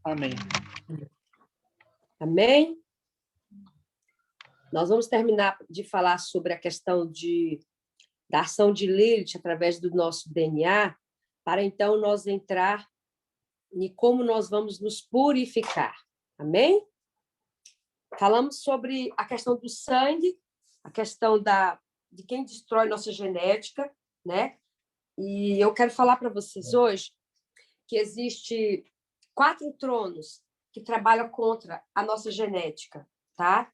Amém. Amém? Nós vamos terminar de falar sobre a questão da ação de Lilith através do nosso DNA, para então nós entrar em como nós vamos nos purificar. Amém? Falamos sobre a questão do sangue, a questão de quem destrói nossa genética, né? E eu quero falar para vocês hoje que existe 4 tronos que trabalham contra a nossa genética, tá?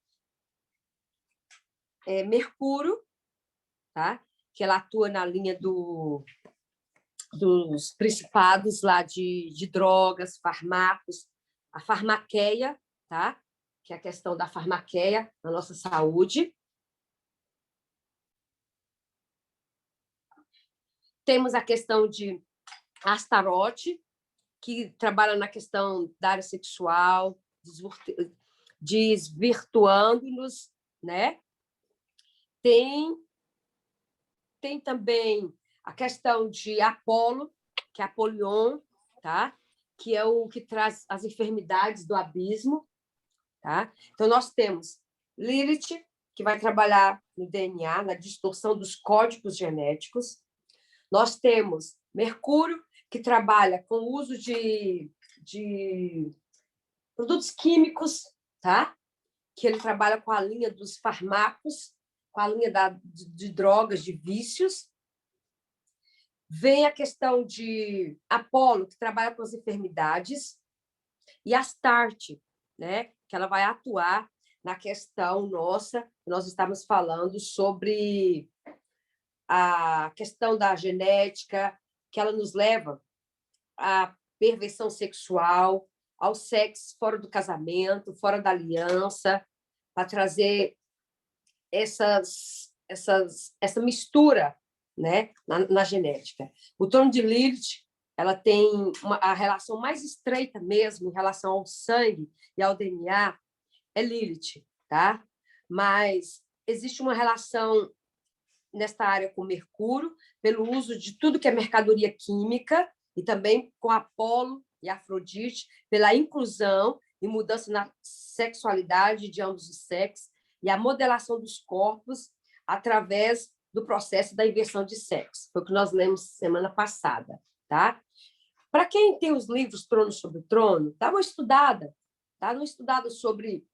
Mercúrio, tá? Que ela atua na linha dos principados lá de drogas, farmacos, a farmaqueia, tá? Que é a questão da farmaqueia na nossa saúde. Temos a questão de Astarote, que trabalha na questão da área sexual, desvirtuando-nos, né? Tem também a questão de Apolo, que é Apolion, tá? Que é o que traz as enfermidades do abismo, tá? Então, nós temos Lilith, que vai trabalhar no DNA, na distorção dos códigos genéticos. Nós temos Mercúrio, que trabalha com o uso de produtos químicos, tá? Que ele trabalha com a linha dos farmacos, com a linha de drogas, de vícios. Vem a questão de Apolo, que trabalha com as enfermidades, e Astarte, né? Que ela vai atuar na questão nossa, nós estávamos falando sobre a questão da genética, que ela nos leva à perversão sexual, ao sexo fora do casamento, fora da aliança, para trazer essa mistura, né, na genética. O trono de Lilith, ela tem a relação mais estreita mesmo em relação ao sangue e ao DNA, é Lilith, tá? Mas existe uma relação nesta área com Mercúrio, pelo uso de tudo que é mercadoria química, e também com Apolo e Afrodite, pela inclusão e mudança na sexualidade de ambos os sexos e a modelação dos corpos através do processo da inversão de sexo. Foi o que nós lemos semana passada, tá? Para quem tem os livros Trono sobre Trono, dá uma estudada, tá? Uma estudada sobre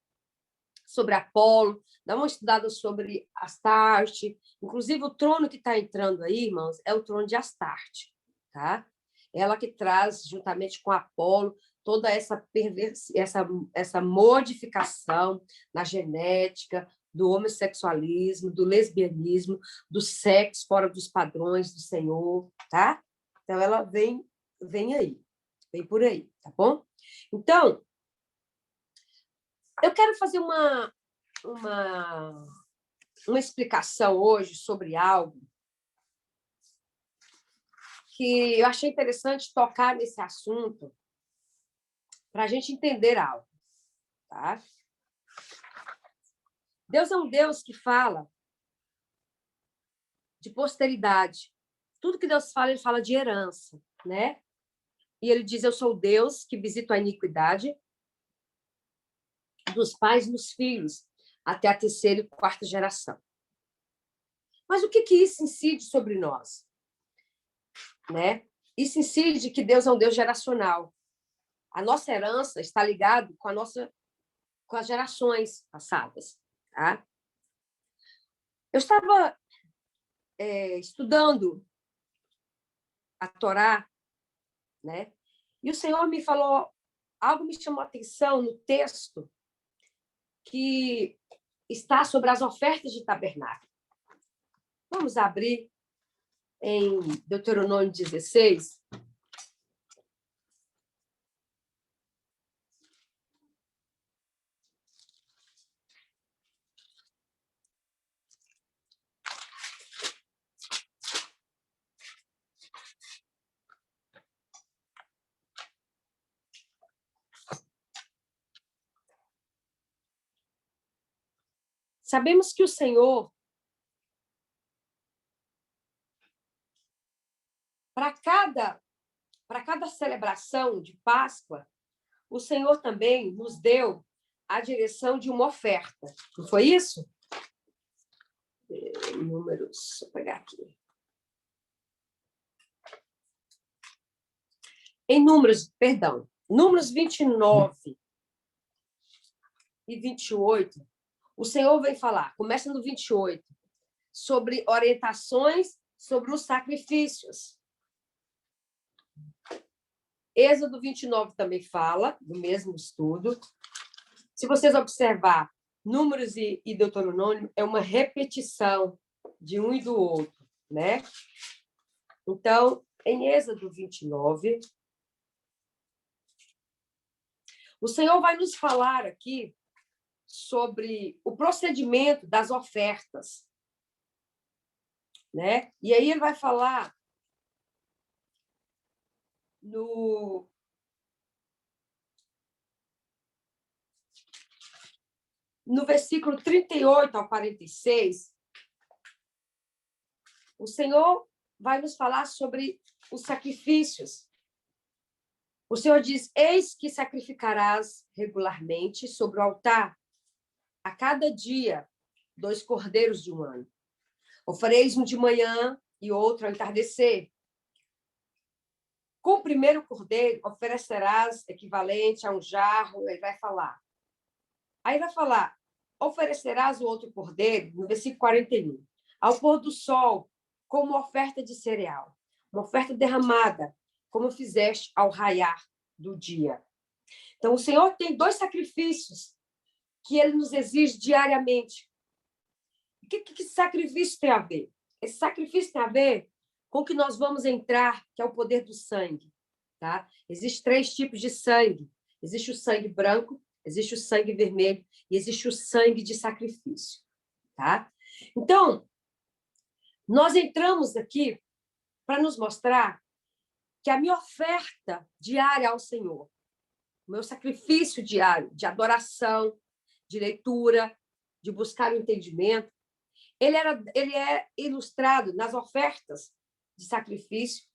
Apolo, dá uma estudada sobre Astarte. Inclusive, o trono que está entrando aí, irmãos, é o trono de Astarte, tá? Ela que traz, juntamente com Apolo, toda essa modificação na genética, do homossexualismo, do lesbianismo, do sexo fora dos padrões do Senhor, tá? Então, ela vem aí, vem por aí, tá bom? Então, eu quero fazer uma explicação hoje sobre algo que eu achei interessante tocar nesse assunto para a gente entender algo, tá? Deus é um Deus que fala de posteridade. Tudo que Deus fala, ele fala de herança, né? E ele diz: eu sou Deus que visito a iniquidade dos pais nos filhos, até a 3ª e 4ª geração. Mas o que isso incide sobre nós? Né? Isso incide que Deus é um Deus geracional. A nossa herança está ligada com as gerações passadas. Tá? Eu estava estudando a Torá, né? E o Senhor me falou, algo me chamou a atenção no texto que está sobre as ofertas de tabernáculo. Vamos abrir em Deuteronômio 16. Sabemos que o Senhor, para cada celebração de Páscoa, o Senhor também nos deu a direção de uma oferta. Não foi isso? Números, deixa eu pegar aqui. Em Números, perdão, Números 29 e 28, o Senhor vem falar, começa no 28, sobre orientações sobre os sacrifícios. Êxodo 29 também fala, do mesmo estudo. Se vocês observar, Números e Deuteronômio é uma repetição de um e do outro, né? Então, em Êxodo 29, o Senhor vai nos falar aqui sobre o procedimento das ofertas, né? E aí ele vai falar no versículo 38 ao 46, o Senhor vai nos falar sobre os sacrifícios. O Senhor diz: eis que sacrificarás regularmente sobre o altar, a cada dia, 2 cordeiros de um ano. Ofereis um de manhã e outro ao entardecer. Com o primeiro cordeiro, oferecerás equivalente a um jarro, ele vai falar. Aí vai falar, oferecerás o outro cordeiro, no versículo 41, ao pôr do sol, como oferta de cereal, uma oferta derramada, como fizeste ao raiar do dia. Então, o Senhor tem 2 sacrifícios que ele nos exige diariamente. O que sacrifício tem a ver? Esse sacrifício tem a ver com o que nós vamos entrar, que é o poder do sangue. Tá? Existem 3 tipos de sangue. Existe o sangue branco, existe o sangue vermelho e existe o sangue de sacrifício. Tá? Então, nós entramos aqui para nos mostrar que a minha oferta diária ao Senhor, o meu sacrifício diário de adoração, de leitura, de buscar o entendimento, ele é ilustrado nas ofertas de sacrifício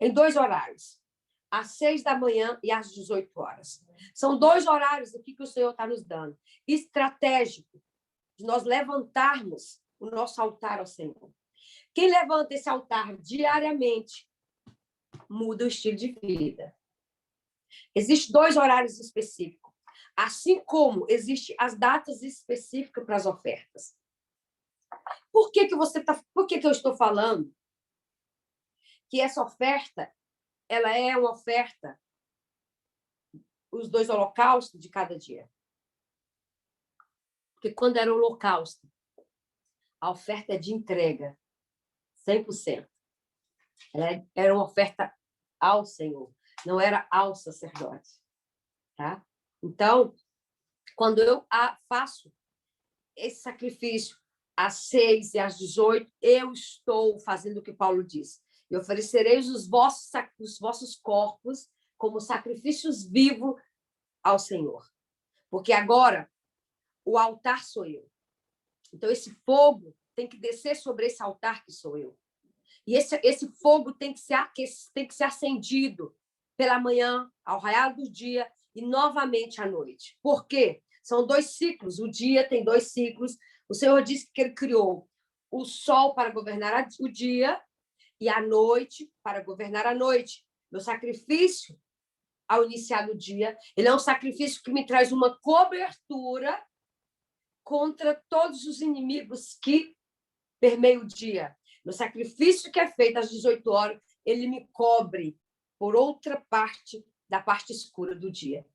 em 2 horários, às 6 da manhã e às 18 horas. São 2 horários aqui que o Senhor está nos dando, estratégico, de nós levantarmos o nosso altar ao Senhor. Quem levanta esse altar diariamente muda o estilo de vida. Existem 2 horários específicos, assim como existem as datas específicas para as ofertas. Por que eu estou falando que essa oferta ela é uma oferta, os 2 holocaustos de cada dia? Porque quando era o holocausto, a oferta é de entrega, 100%. Ela era uma oferta ao Senhor, não era ao sacerdote. Tá? Então, quando eu faço esse sacrifício às 6 e às 18, eu estou fazendo o que Paulo diz. E oferecereis os vossos corpos como sacrifícios vivos ao Senhor. Porque agora o altar sou eu. Então, esse fogo tem que descer sobre esse altar que sou eu. E esse fogo tem que ser acendido pela manhã, ao raiar do dia e novamente à noite. Por quê? São 2 ciclos. O dia tem 2 ciclos. O Senhor disse que ele criou o sol para governar o dia e a noite para governar a noite. Meu sacrifício, ao iniciar o dia, ele é um sacrifício que me traz uma cobertura contra todos os inimigos que permeiam o dia. No sacrifício que é feito às 18 horas, ele me cobre por outra parte da parte escura do dia.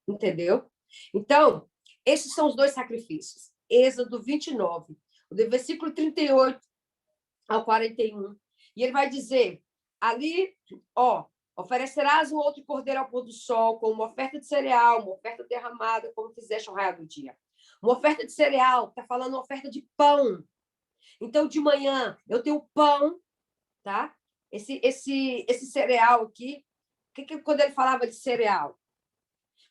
Entendeu? Então, esses são os 2 sacrifícios. Êxodo 29, do versículo 38 ao 41. E ele vai dizer, ali, oferecerás um outro cordeiro ao pôr do sol, com uma oferta de cereal, uma oferta derramada, como fizeste ao raiar do dia. Uma oferta de cereal, está falando uma oferta de pão. Então, de manhã, eu tenho pão, tá? Esse cereal aqui, quando ele falava de cereal?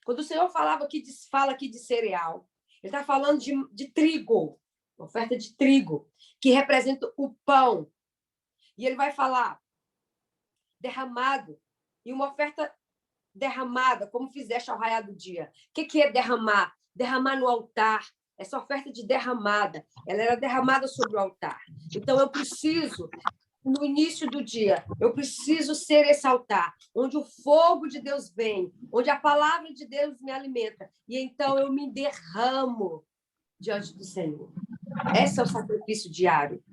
Quando o Senhor fala aqui de cereal, ele está falando de trigo, oferta de trigo, que representa o pão. E ele vai falar derramado, e uma oferta derramada, como fizeste ao raiar do dia. O que é derramar? Derramar no altar. Essa oferta de derramada, ela era derramada sobre o altar. Então, eu preciso, no início do dia, eu preciso ser esse altar, onde o fogo de Deus vem, onde a palavra de Deus me alimenta. E então eu me derramo diante do Senhor. Esse é o sacrifício diário.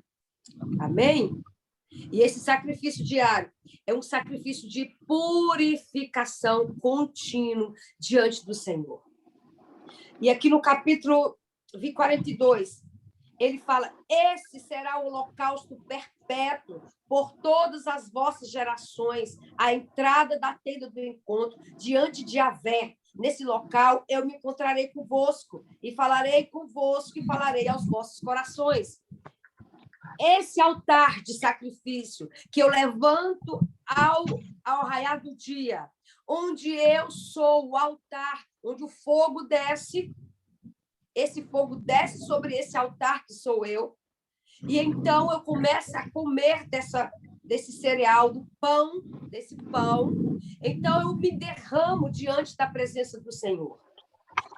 Amém? E esse sacrifício diário é um sacrifício de purificação contínuo diante do Senhor. E aqui no capítulo 42, ele fala: esse será o holocausto perpétuo por todas as vossas gerações, a entrada da tenda do encontro, diante de Yahvé. Nesse local eu me encontrarei convosco, e falarei convosco, e falarei aos vossos corações. Esse altar de sacrifício que eu levanto ao raiar do dia, onde eu sou o altar, onde o fogo desce, esse fogo desce sobre esse altar que sou eu, e então eu começo a comer desse cereal, desse pão, então eu me derramo diante da presença do Senhor.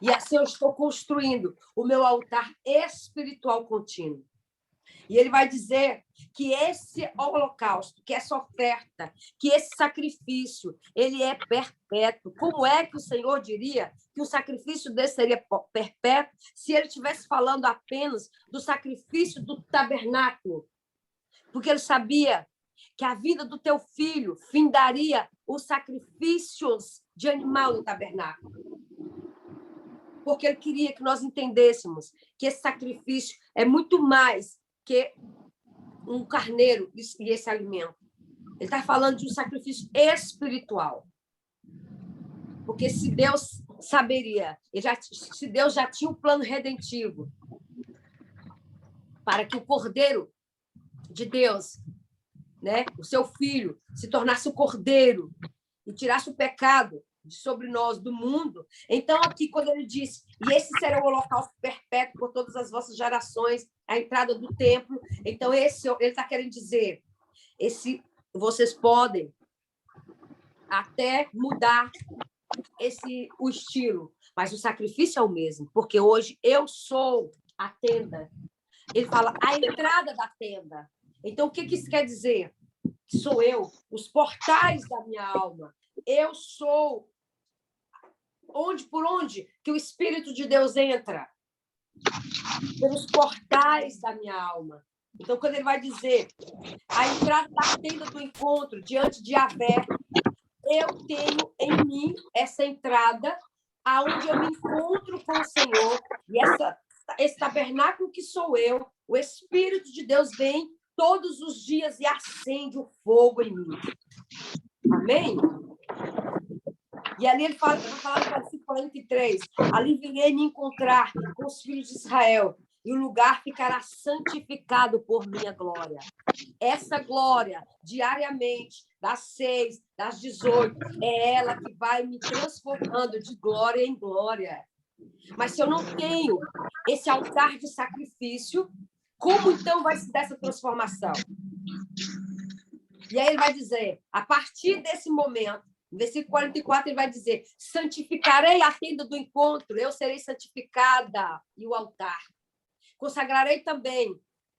E assim eu estou construindo o meu altar espiritual contínuo. E ele vai dizer que esse holocausto, que essa oferta, que esse sacrifício, ele é perpétuo. Como é que o Senhor diria que o sacrifício desse seria perpétuo se ele estivesse falando apenas do sacrifício do tabernáculo? Porque ele sabia que a vida do teu filho findaria os sacrifícios de animal no tabernáculo. Porque ele queria que nós entendêssemos que esse sacrifício é muito mais que um carneiro e esse alimento. Ele está falando de um sacrifício espiritual. Porque se Deus saberia, se Deus já tinha um plano redentivo para que o Cordeiro de Deus, né, o seu filho, se tornasse o Cordeiro e tirasse o pecado de sobre nós, do mundo. Então, aqui, quando ele disse, e esse será o holocausto perpétuo por todas as vossas gerações, a entrada do templo, então ele está querendo dizer, vocês podem até mudar o estilo, mas o sacrifício é o mesmo, porque hoje eu sou a tenda. Ele fala, a entrada da tenda. Então, o que isso quer dizer? Sou eu, os portais da minha alma. Eu sou por onde que o Espírito de Deus entra? Pelos portais da minha alma. Então, quando ele vai dizer a entrada da tenda do encontro diante de Yahvé, eu tenho em mim essa entrada aonde eu me encontro com o Senhor, e esse tabernáculo que sou eu, o Espírito de Deus vem todos os dias e acende o fogo em mim. Amém? E ali ele fala, vai falar no versículo 43, ali virei me encontrar com os filhos de Israel, e o lugar ficará santificado por minha glória. Essa glória, diariamente, das 6, das 18, é ela que vai me transformando de glória em glória. Mas se eu não tenho esse altar de sacrifício, como então vai se dar essa transformação? E aí ele vai dizer, a partir desse momento, no versículo 44, ele vai dizer, santificarei a tenda do encontro, eu serei santificada, e o altar. Consagrarei também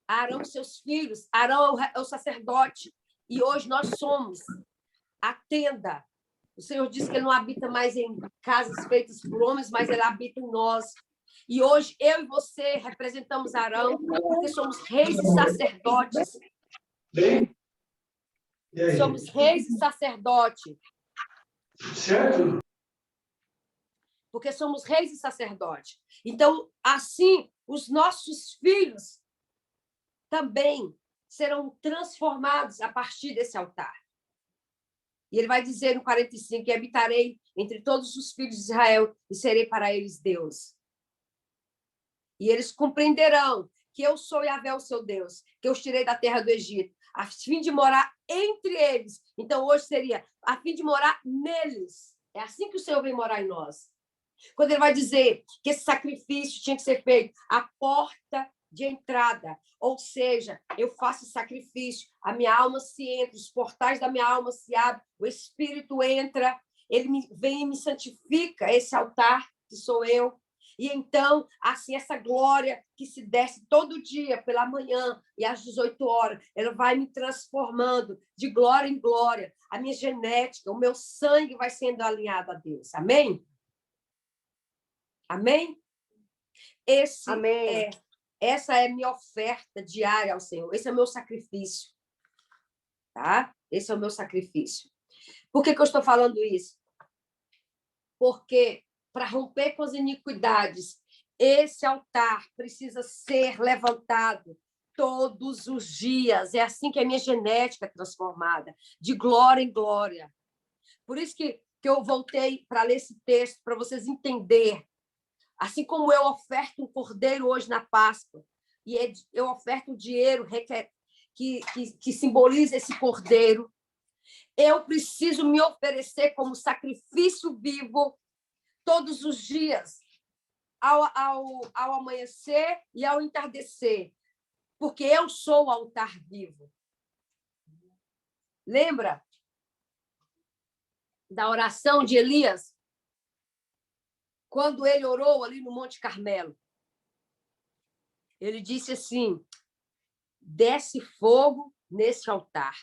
a Arão e seus filhos, Arão é o sacerdote, e hoje nós somos a tenda. O Senhor disse que ele não habita mais em casas feitas por homens, mas ele habita em nós. E hoje eu e você representamos Arão, porque somos reis e sacerdotes. Somos reis e sacerdotes. Certo? Porque somos reis e sacerdotes. Então, assim, os nossos filhos também serão transformados a partir desse altar. E ele vai dizer no 45, que habitarei entre todos os filhos de Israel e serei para eles Deus. E eles compreenderão que eu sou Yahvé, o seu Deus, que eu os tirei da terra do Egito, a fim de morar entre eles. Então, hoje seria a fim de morar neles. É assim que o Senhor vem morar em nós. Quando ele vai dizer que esse sacrifício tinha que ser feito à porta de entrada, ou seja, eu faço sacrifício, a minha alma se entra, os portais da minha alma se abrem, o Espírito entra, vem e me santifica, esse altar que sou eu. E então, assim, essa glória que se desce todo dia pela manhã e às 18 horas, ela vai me transformando de glória em glória. A minha genética, o meu sangue vai sendo alinhado a Deus. Amém? Amém? Amém. Essa é minha oferta diária ao Senhor. Esse é o meu sacrifício. Tá? Esse é o meu sacrifício. Por que eu estou falando isso? Porque para romper com as iniquidades, esse altar precisa ser levantado todos os dias. É assim que a minha genética é transformada, de glória em glória. Por isso que eu voltei para ler esse texto, para vocês entenderem. Assim como eu oferto um cordeiro hoje na Páscoa, e eu oferto um dinheiro que simboliza esse cordeiro, eu preciso me oferecer como sacrifício vivo todos os dias, ao amanhecer e ao entardecer, porque eu sou o altar vivo. Lembra da oração de Elias? Quando ele orou ali no Monte Carmelo, ele disse assim: desce fogo nesse altar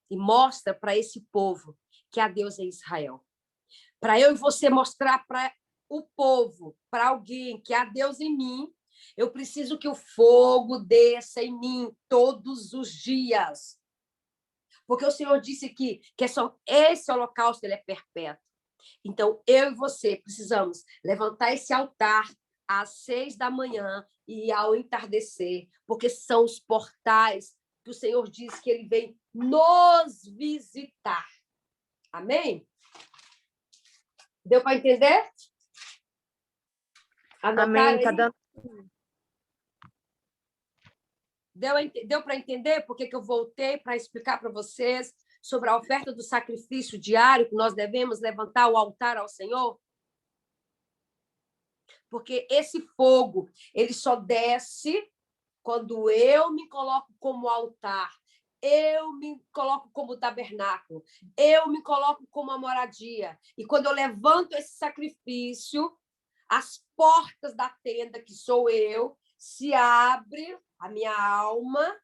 e mostra para esse povo que há Deus em Israel. Para eu e você mostrar para o povo, para alguém que há Deus em mim, eu preciso que o fogo desça em mim todos os dias. Porque o Senhor disse que esse holocausto ele é perpétuo. Então, eu e você precisamos levantar esse altar às 6 da manhã e ao entardecer, porque são os portais que o Senhor diz que ele vem nos visitar. Amém? Deu para entender? Amém. Tá dando. Deu para entender por que eu voltei para explicar para vocês sobre a oferta do sacrifício diário que nós devemos levantar o altar ao Senhor? Porque esse fogo, ele só desce quando eu me coloco como altar, eu me coloco como tabernáculo, eu me coloco como a moradia. E quando eu levanto esse sacrifício, as portas da tenda, que sou eu, se abre a minha alma,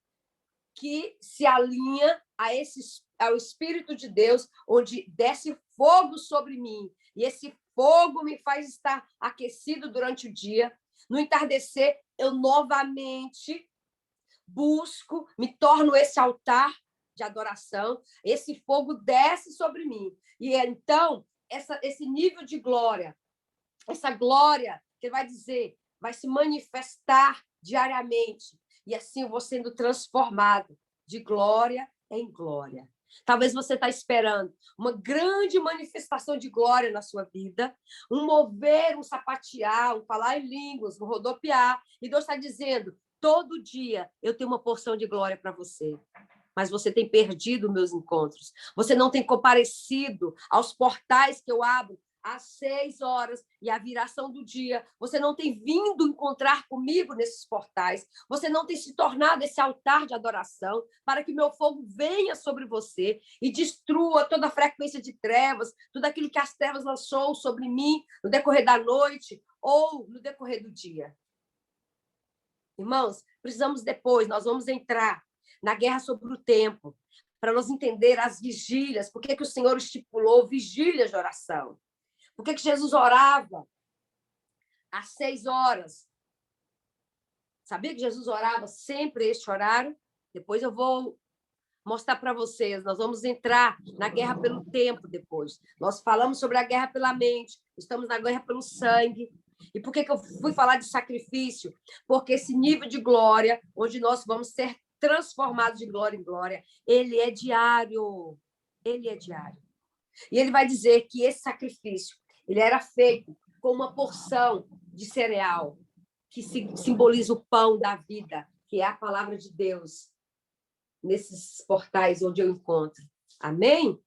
que se alinha ao Espírito de Deus, onde desce fogo sobre mim. E esse fogo me faz estar aquecido durante o dia. No entardecer, eu novamente busco, me torno esse altar de adoração. Esse fogo desce sobre mim. E então, esse nível de glória, essa glória que ele vai dizer, vai se manifestar diariamente. E assim eu vou sendo transformado de glória em glória. Talvez você está esperando uma grande manifestação de glória na sua vida, um mover, um sapatear, um falar em línguas, um rodopiar. E Deus está dizendo, todo dia eu tenho uma porção de glória para você. Mas você tem perdido meus encontros. Você não tem comparecido aos portais que eu abro às 6 horas e a viração do dia. Você não tem vindo encontrar comigo nesses portais. Você não tem se tornado esse altar de adoração para que meu fogo venha sobre você e destrua toda a frequência de trevas, tudo aquilo que as trevas lançou sobre mim no decorrer da noite ou no decorrer do dia. Irmãos, precisamos depois, nós vamos entrar na guerra sobre o tempo, para nós entender as vigílias, por que o Senhor estipulou vigílias de oração. Por que Jesus orava às 6 horas? Sabia que Jesus orava sempre este horário? Depois eu vou mostrar para vocês. Nós vamos entrar na guerra pelo tempo depois. Nós falamos sobre a guerra pela mente, estamos na guerra pelo sangue. E por que eu fui falar de sacrifício? Porque esse nível de glória, onde nós vamos ser transformados de glória em glória, ele é diário. Ele é diário. E ele vai dizer que esse sacrifício ele era feito com uma porção de cereal, que simboliza o pão da vida, que é a palavra de Deus, nesses portais onde eu encontro. Amém?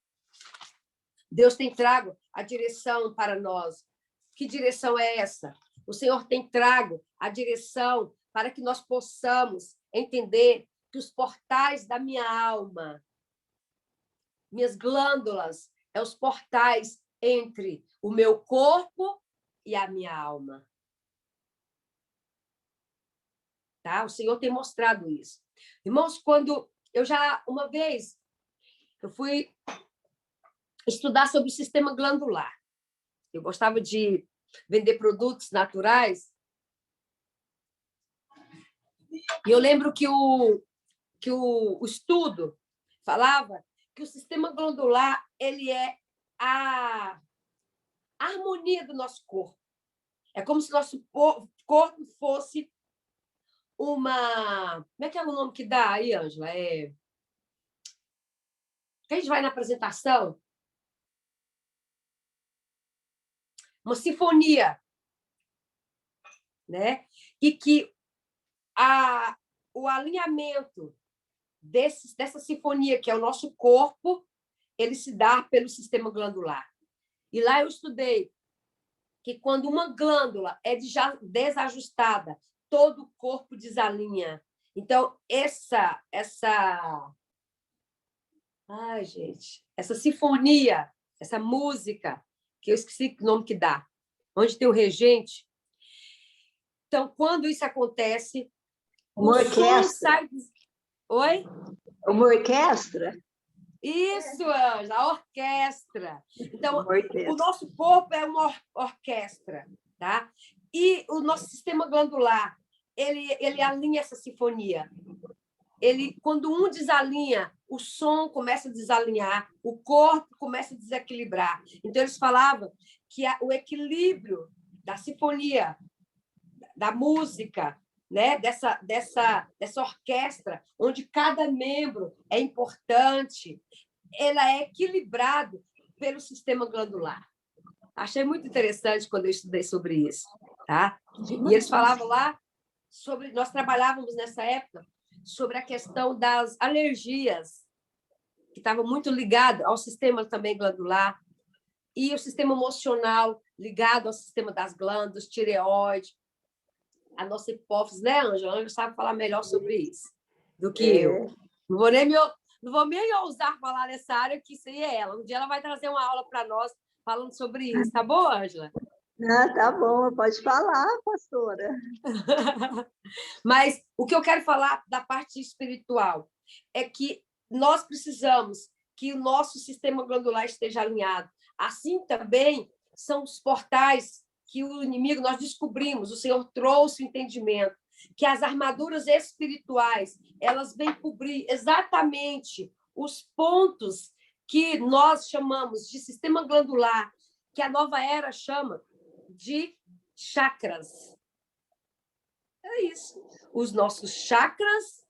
Deus tem trago a direção para nós. Que direção é essa? O Senhor tem trago a direção para que nós possamos entender que os portais da minha alma, minhas glândulas, os portais entre o meu corpo e a minha alma. Tá? O Senhor tem mostrado isso. Irmãos, quando uma vez, eu fui estudar sobre o sistema glandular. Eu gostava de vender produtos naturais. E eu lembro que o estudo falava que o sistema glandular ele é a harmonia do nosso corpo. É como se nosso corpo fosse uma... Como é que é o nome que dá aí, Ângela? Que a gente vai na apresentação? Uma sinfonia, né? E que o alinhamento dessa sinfonia, que é o nosso corpo, ele se dá pelo sistema glandular. E lá eu estudei que quando uma glândula é desajustada, todo o corpo desalinha. Então, ai, gente, essa sinfonia, essa música, que eu esqueci o nome que dá, onde tem o regente. Então, quando isso acontece, Uma orquestra. Sai... Oi? Uma orquestra? Isso, Ângela, a orquestra. Então, orquestra. O nosso corpo é uma orquestra, tá? E o nosso sistema glandular, ele alinha essa sinfonia. Quando um desalinha, o som começa a desalinhar, o corpo começa a desequilibrar. Então, eles falavam que o equilíbrio da sinfonia, da música, né? dessa orquestra, onde cada membro é importante, ela é equilibrado pelo sistema glandular. Achei muito interessante quando eu estudei sobre isso, tá? E eles falavam lá sobre... Nós trabalhávamos nessa época sobre a questão das alergias, que estava muito ligado ao sistema também glandular, e o sistema emocional ligado ao sistema das glândulas, tireoide, a nossa hipófise, né, Ângela? A Ângela sabe falar melhor sobre isso do que eu. Não vou nem ousar falar nessa área, que isso aí é ela. Um dia ela vai trazer uma aula para nós falando sobre isso. Tá bom, Ângela? Ah, tá bom, pode falar, pastora. Mas o que eu quero falar da parte espiritual é que nós precisamos que o nosso sistema glandular esteja alinhado. Assim também são os portais que o inimigo, nós descobrimos, o Senhor trouxe o entendimento, que as armaduras espirituais, elas vêm cobrir exatamente os pontos que nós chamamos de sistema glandular, que a nova era chama de chakras. É isso. Os nossos chakras,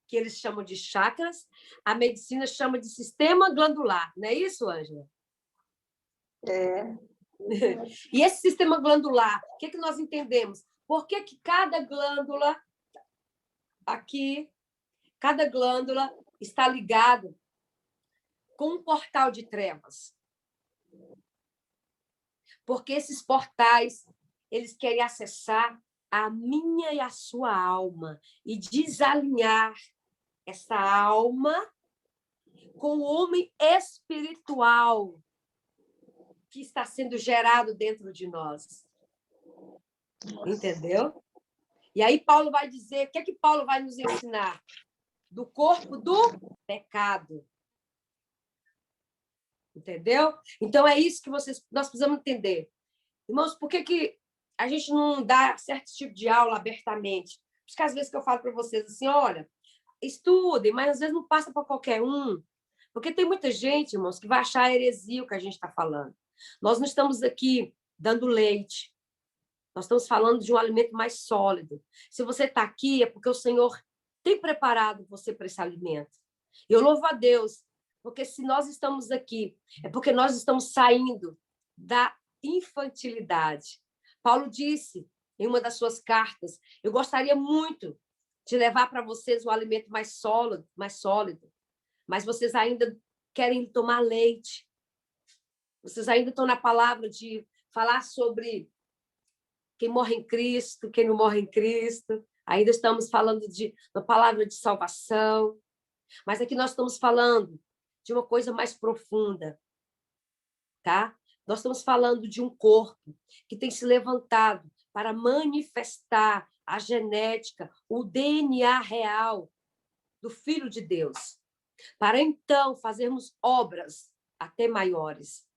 que eles chamam de chakras, a medicina chama de sistema glandular. Não é isso, Ângela? É. E esse sistema glandular, o que nós entendemos? Por que cada glândula aqui, cada glândula está ligada com um portal de trevas? Porque esses portais, eles querem acessar a minha e a sua alma e desalinhar essa alma com o homem espiritual que está sendo gerado dentro de nós. Entendeu? E aí Paulo vai dizer, o que é que Paulo vai nos ensinar? Do corpo do pecado. Entendeu? Então, é isso que nós precisamos entender. Irmãos, por que a gente não dá certo tipo de aula abertamente? Porque às vezes que eu falo para vocês assim, olha, estudem, mas às vezes não passa para qualquer um. Porque tem muita gente, irmãos, que vai achar heresia o que a gente está falando. Nós não estamos aqui dando leite. Nós estamos falando de um alimento mais sólido. Se você está aqui, é porque o Senhor tem preparado você para esse alimento. Eu louvo a Deus, porque se nós estamos aqui, é porque nós estamos saindo da infantilidade. Paulo disse em uma das suas cartas, eu gostaria muito de levar para vocês um alimento mais sólido, mas vocês ainda querem tomar leite. Vocês ainda estão na palavra de falar sobre quem morre em Cristo, quem não morre em Cristo. Ainda estamos falando da palavra de salvação. Mas aqui nós estamos falando de uma coisa mais profunda, tá? Nós estamos falando de um corpo que tem se levantado para manifestar a genética, o DNA real do Filho de Deus, para então fazermos obras até maiores.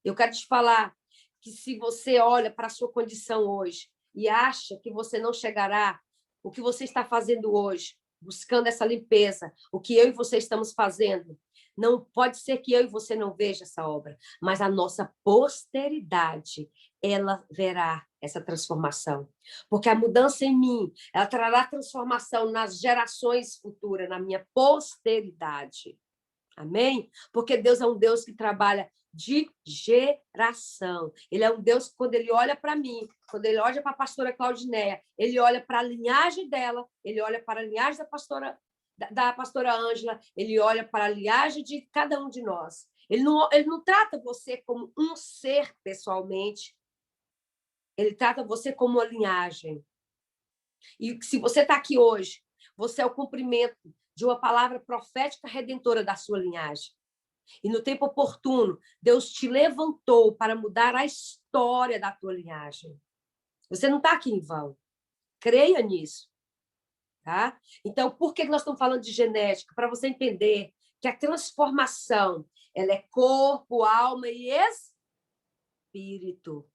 Eu quero te falar que se você olha para a sua condição hoje e acha que você não chegará, o que você está fazendo hoje, buscando essa limpeza, o que eu e você estamos fazendo, não pode ser que eu e você não veja essa obra, mas a nossa posteridade, ela verá essa transformação. Porque a mudança em mim, ela trará transformação nas gerações futuras, na minha posteridade. Amém? Porque Deus é um Deus que trabalha de geração. Ele é um Deus que, quando ele olha para mim, quando ele olha para a pastora Claudinéia, ele olha para a linhagem dela, ele olha para a linhagem da pastora Ângela, ele olha para a linhagem de cada um de nós. Ele não trata você como um ser pessoalmente, ele trata você como uma linhagem. E se você está aqui hoje, você é o cumprimento de uma palavra profética redentora da sua linhagem. E no tempo oportuno, Deus te levantou para mudar a história da tua linhagem. Você não está aqui em vão. Creia nisso. Tá? Então, por que nós estamos falando de genética? Para você entender que a transformação, ela é corpo, alma e espírito.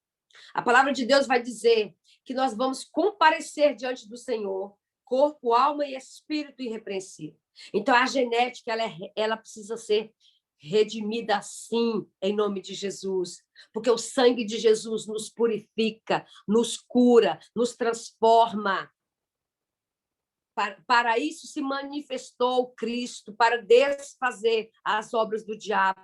A palavra de Deus vai dizer que nós vamos comparecer diante do Senhor, corpo, alma e espírito irrepreensível. Então, a genética, ela precisa ser redimida sim, em nome de Jesus, porque o sangue de Jesus nos purifica, nos cura, nos transforma. Para isso se manifestou Cristo, para desfazer as obras do diabo.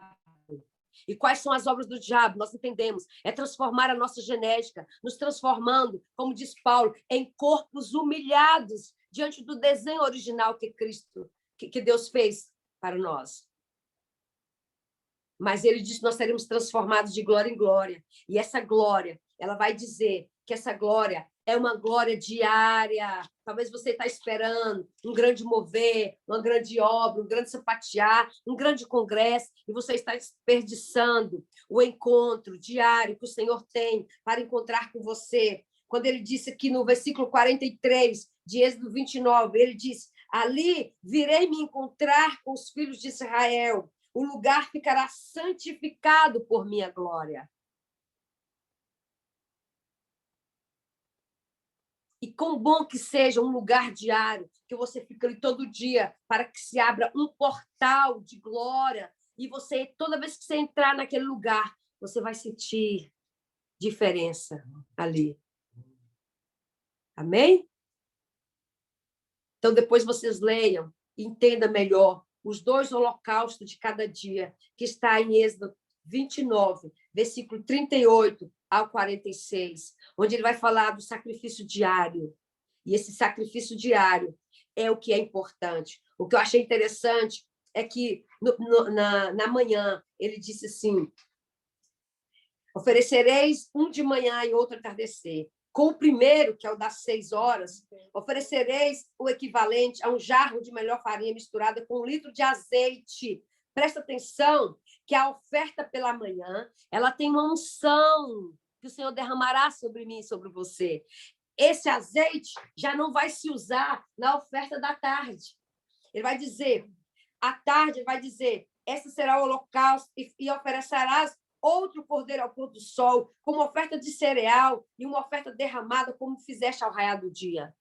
E quais são as obras do diabo? Nós entendemos. É transformar a nossa genética, nos transformando, como diz Paulo, em corpos humilhados diante do desenho original que Cristo, que Deus fez para nós. Mas ele disse que nós seremos transformados de glória em glória. E essa glória, ela vai dizer que essa glória é uma glória diária. Talvez você está esperando um grande mover, uma grande obra, um grande sapatear, um grande congresso, e você está desperdiçando o encontro diário que o Senhor tem para encontrar com você. Quando ele disse aqui no versículo 43 de Êxodo 29, ele diz: ali virei me encontrar com os filhos de Israel. O lugar ficará santificado por minha glória. E quão bom que seja um lugar diário, que você fica ali todo dia, para que se abra um portal de glória, e você, toda vez que você entrar naquele lugar, você vai sentir diferença ali. Amém? Então, depois vocês leiam e entendam melhor os 2 holocaustos de cada dia, que está em Êxodo 29, versículo 38 ao 46, onde ele vai falar do sacrifício diário. E esse sacrifício diário é o que é importante. O que eu achei interessante é que na manhã ele disse assim: oferecereis um de manhã e outro entardecer. Com o primeiro, que é o das 6 horas, oferecereis o equivalente a um jarro de melhor farinha misturada com 1 litro de azeite. Presta atenção que a oferta pela manhã, ela tem uma unção que o Senhor derramará sobre mim e sobre você. Esse azeite já não vai se usar na oferta da tarde. Ele vai dizer, à tarde, ele vai dizer, esse será o holocausto e oferecerás outro cordeiro ao pôr do sol, como oferta de cereal e uma oferta derramada, como fizeste ao raiar do dia.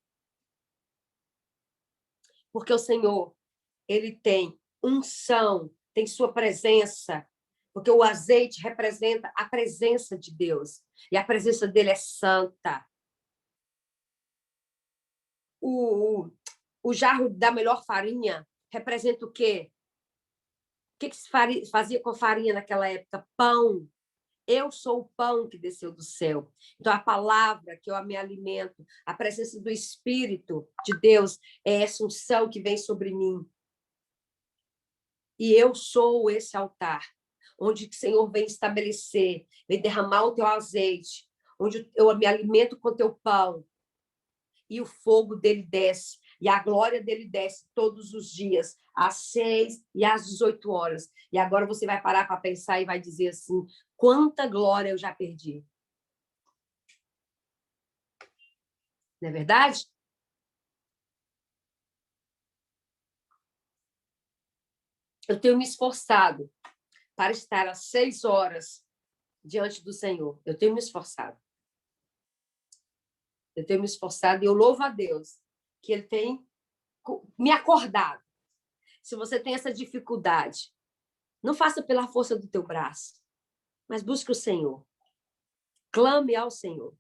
Porque o Senhor, ele tem unção, tem sua presença, porque o azeite representa a presença de Deus, e a presença dele é santa. O jarro da melhor farinha representa o quê? O que se fazia com a farinha naquela época? Pão. Eu sou o pão que desceu do céu. Então, a palavra que eu me alimento, a presença do Espírito de Deus, é essa unção que vem sobre mim. E eu sou esse altar, onde o Senhor vem estabelecer, vem derramar o teu azeite, onde eu me alimento com o teu pão, e o fogo dele desce, e a glória dele desce todos os dias, às 6 e às 18 horas. E agora você vai parar para pensar e vai dizer assim, Quanta glória eu já perdi. Não é verdade? Eu tenho me esforçado para estar às 6 horas diante do Senhor. Eu tenho me esforçado. Eu tenho me esforçado e eu louvo a Deus que Ele tem me acordado. Se você tem essa dificuldade, não faça pela força do teu braço, mas busque o Senhor. Clame ao Senhor,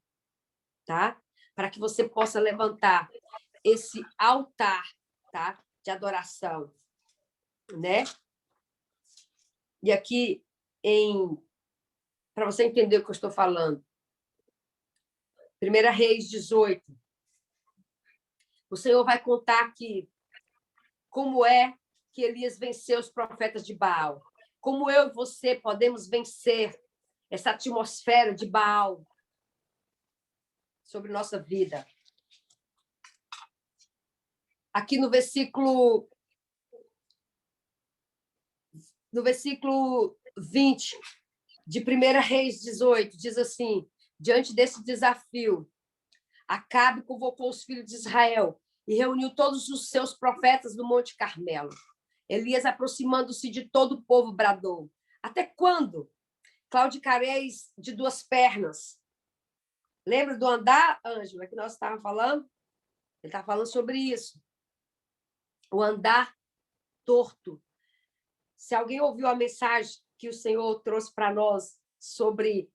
tá? Para que você possa levantar esse altar, tá? De adoração, né? E aqui, para você entender o que eu estou falando, 1 Reis 18, o Senhor vai contar aqui como é que Elias venceu os profetas de Baal, como eu e você podemos vencer essa atmosfera de Baal sobre nossa vida. Aqui no versículo 20 de 1 Reis 18, diz assim: diante desse desafio, Acabe convocou os filhos de Israel e reuniu todos os seus profetas no Monte Carmelo. Elias, aproximando-se de todo o povo, bradou: até quando claudicareis de duas pernas? Lembra do andar, Ângela, que nós estávamos falando? Ele está falando sobre isso. O andar torto. Se alguém ouviu a mensagem que o Senhor trouxe para nós sobre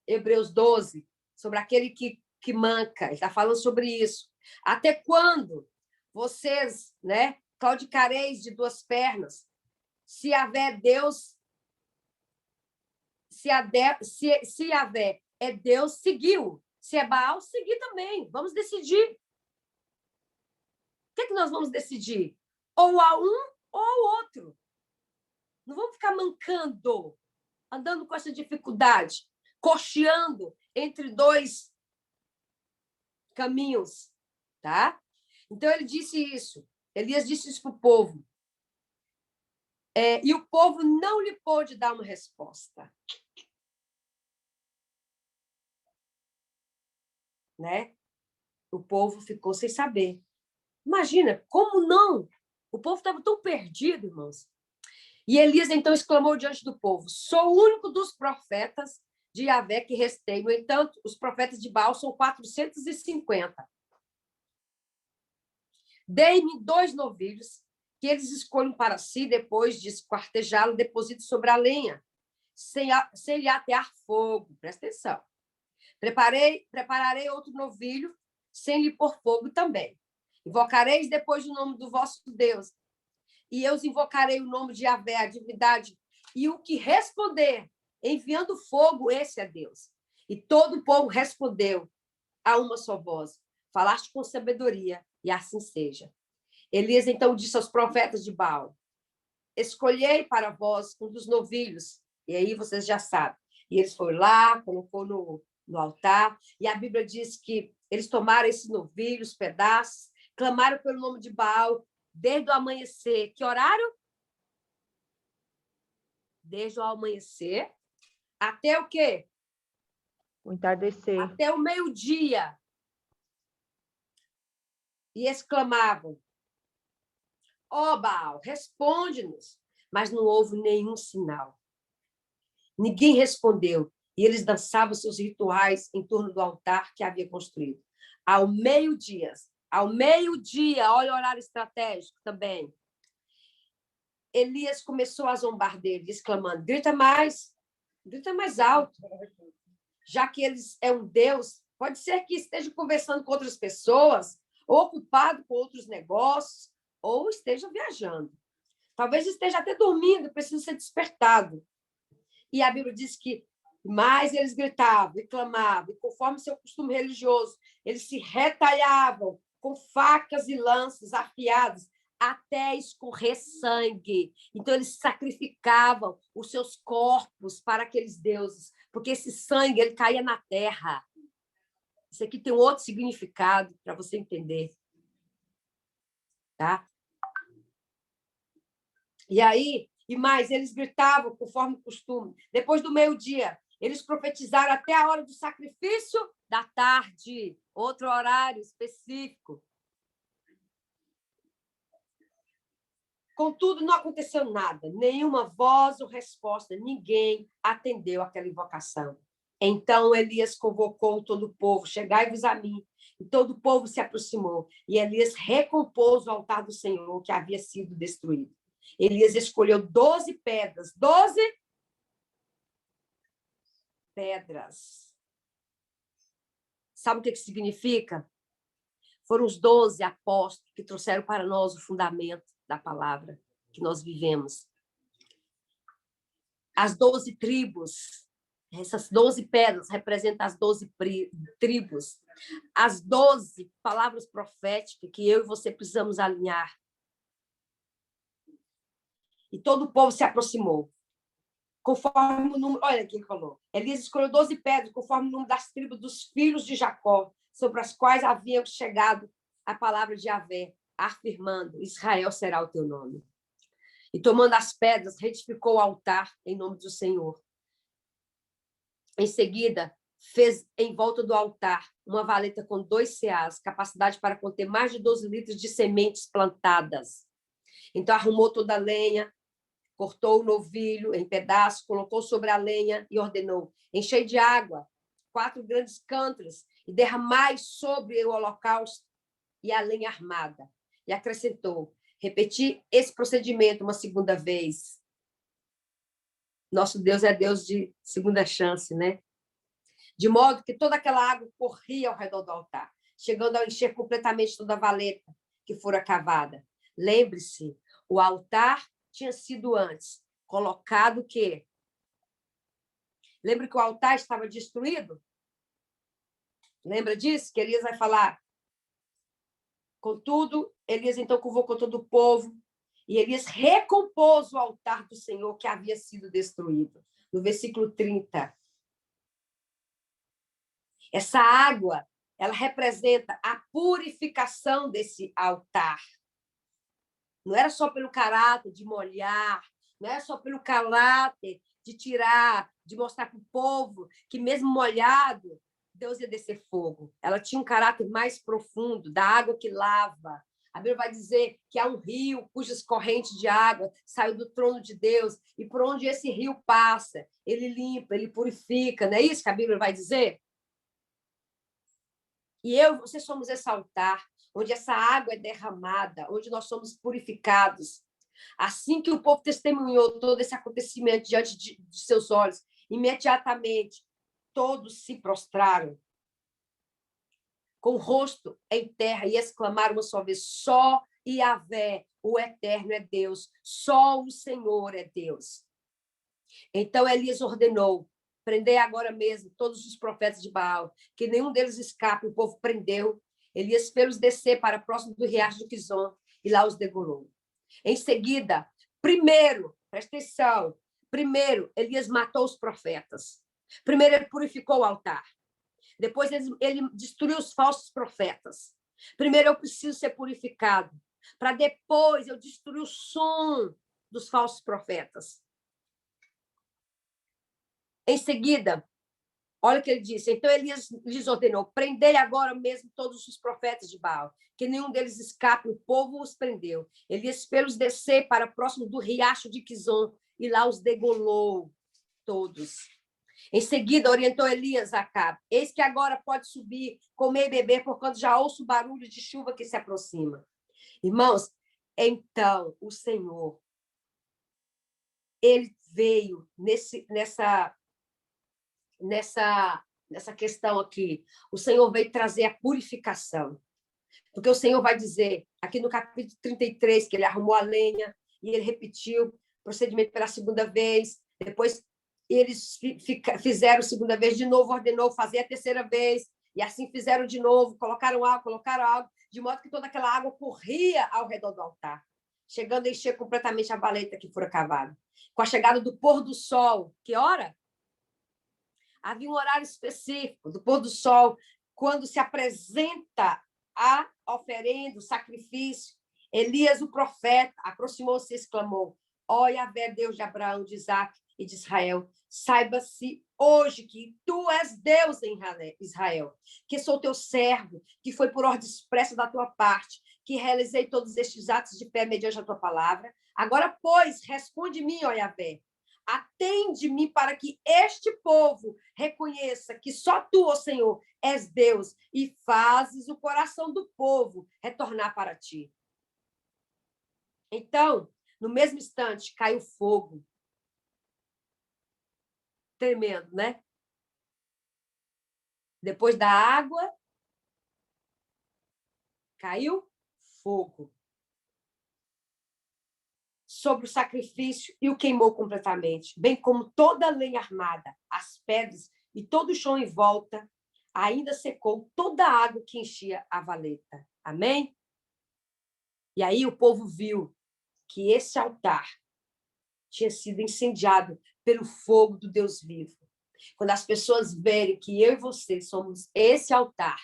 Hebreus 12, sobre aquele que manca, ele está falando sobre isso. Até quando vocês, né, claudicareis de duas pernas? Se houver Deus, se Yahvé é Deus, seguiu. Se é Baal, seguir também. Vamos decidir. O que é que nós vamos decidir? Ou a um ou ao outro. Não vamos ficar mancando, andando com essa dificuldade, cocheando entre dois caminhos, tá? Então, ele disse isso. Elias disse isso para o povo. E o povo não lhe pôde dar uma resposta. Né? O povo ficou sem saber. Imagina, como não? O povo estava tão perdido, irmãos. E Elias, então, exclamou diante do povo: sou o único dos profetas de Yahvé que restei. No entanto, os profetas de Baal são 450. Dei-me 2 novilhos, que eles escolham para si, depois de esquartejá-lo, deposite sobre a lenha, sem lhe atear fogo. Presta atenção. Prepararei outro novilho, sem lhe pôr fogo também. Invocareis depois o nome do vosso Deus, e eu os invocarei o nome de Yahvé, a divindade, e o que responder, enviando fogo, esse é Deus. E todo o povo respondeu a uma só voz: falaste com sabedoria, e assim seja. Elias então disse aos profetas de Baal: escolhei para vós um dos novilhos, e aí vocês já sabem. E eles foram lá, colocou no altar, e a Bíblia diz que eles tomaram esses novilhos, pedaços, clamaram pelo nome de Baal, desde o amanhecer. Que horário? Desde o amanhecer até o quê? O entardecer. Até o meio-dia. E exclamavam: ó Baal, responde-nos. Mas não houve nenhum sinal. Ninguém respondeu. E eles dançavam seus rituais em torno do altar que havia construído. Ao meio-dia, olha o horário estratégico também, Elias começou a zombar dele, exclamando: grita mais alto. Já que eles é um Deus, pode ser que esteja conversando com outras pessoas, ou ocupado com outros negócios, ou esteja viajando. Talvez esteja até dormindo, precisa ser despertado. E a Bíblia diz que mais eles gritavam e clamavam, e conforme seu costume religioso, eles se retalhavam com facas e lanças afiadas até escorrer sangue. Então, eles sacrificavam os seus corpos para aqueles deuses, porque esse sangue ele caía na terra. Isso aqui tem um outro significado para você entender. Tá? E aí, E mais, eles gritavam conforme o costume. Depois do meio-dia, eles profetizaram até a hora do sacrifício da tarde, outro horário específico. Contudo, não aconteceu nada, nenhuma voz ou resposta, ninguém atendeu aquela invocação. Então Elias convocou todo o povo, chegai-vos a mim. E todo o povo se aproximou. E Elias recompôs o altar do Senhor, que havia sido destruído. Elias escolheu 12 pedras. 12 pedras. Sabe o que significa? Foram os 12 apóstolos que trouxeram para nós o fundamento da palavra que nós vivemos. As 12 tribos, essas 12 pedras representam as 12 tribos, as 12 palavras proféticas que eu e você precisamos alinhar. E todo o povo se aproximou. Conforme o número... Olha aqui ele falou. Elias escolheu 12 pedras, conforme o número das tribos dos filhos de Jacó, sobre as quais havia chegado a palavra de Yahvé, afirmando, Israel será o teu nome. E tomando as pedras, retificou o altar em nome do Senhor. Em seguida, fez em volta do altar uma valeta com 2 seás, capacidade para conter mais de 12 litros de sementes plantadas. Então, arrumou toda a lenha, cortou o novilho em pedaços, colocou sobre a lenha e ordenou, enchei de água 4 grandes cântaros e derramai sobre o holocausto e a lenha armada. E acrescentou, repeti esse procedimento uma segunda vez. Nosso Deus é Deus de segunda chance, né? De modo que toda aquela água corria ao redor do altar, chegando a encher completamente toda a valeta que fora cavada. Lembre-se, o altar tinha sido antes colocado o quê? Lembra que o altar estava destruído? Lembra disso? Que Elias vai falar. Contudo, Elias então convocou todo o povo e Elias recompôs o altar do Senhor que havia sido destruído. No versículo 30. Essa água, ela representa a purificação desse altar. Não era só pelo caráter de molhar, não era só pelo caráter de tirar, de mostrar para o povo que mesmo molhado, Deus ia descer fogo. Ela tinha um caráter mais profundo, da água que lava. A Bíblia vai dizer que há um rio cujas correntes de água saem do trono de Deus e por onde esse rio passa, ele limpa, ele purifica. Não é isso que a Bíblia vai dizer? E eu e você somos esse altar, onde essa água é derramada, onde nós somos purificados. Assim que o povo testemunhou todo esse acontecimento diante de seus olhos, imediatamente todos se prostraram com o rosto em terra e exclamaram uma só vez, só Yahvé, o Eterno é Deus, só o Senhor é Deus. Então Elias ordenou, prendei agora mesmo todos os profetas de Baal, que nenhum deles escape. O povo prendeu. Elias fez-os descer para próximo do riacho de Quizon e lá os degolou. Em seguida, presta atenção, Elias matou os profetas. Primeiro, ele purificou o altar. Depois, ele destruiu os falsos profetas. Primeiro, eu preciso ser purificado, para depois eu destruir o som dos falsos profetas. Em seguida, olha o que ele disse. Então, Elias lhes ordenou, prendei agora mesmo todos os profetas de Baal, que nenhum deles escape. O povo os prendeu. Elias fez-os descer para próximo do riacho de Quizon e lá os degolou todos. Em seguida, orientou Elias a Acabe. Eis que agora pode subir, comer e beber, porquanto já ouço o barulho de chuva que se aproxima. Irmãos, então o Senhor, ele veio nessa questão aqui. O Senhor veio trazer a purificação. Porque o Senhor vai dizer, aqui no capítulo 33, que ele arrumou a lenha e ele repetiu o procedimento pela segunda vez. Depois, eles fizeram a segunda vez de novo, ordenou fazer a terceira vez, e assim fizeram de novo, colocaram água, de modo que toda aquela água corria ao redor do altar, chegando a encher completamente a valeta que fora cavada. Com a chegada do pôr do sol, que hora? Havia um horário específico do pôr do sol, quando se apresenta a oferenda, o sacrifício. Elias, o profeta, aproximou-se e exclamou, Ó Yahvé, Deus de Abraão, de Isaac e de Israel, saiba-se hoje que tu és Deus em Israel, que sou teu servo, que foi por ordem expressa da tua parte, que realizei todos estes atos de fé mediante a tua palavra. Agora, pois, responde-me, ó Yahvé, atende-me para que este povo reconheça que só tu, ó Senhor, és Deus e fazes o coração do povo retornar para ti. Então, no mesmo instante, caiu fogo. Tremendo, né? Depois da água, caiu fogo sobre o sacrifício e o queimou completamente, bem como toda a lenha armada, as pedras e todo o chão em volta, ainda secou toda a água que enchia a valeta. Amém? E aí o povo viu que esse altar tinha sido incendiado pelo fogo do Deus vivo. Quando as pessoas verem que eu e você somos esse altar,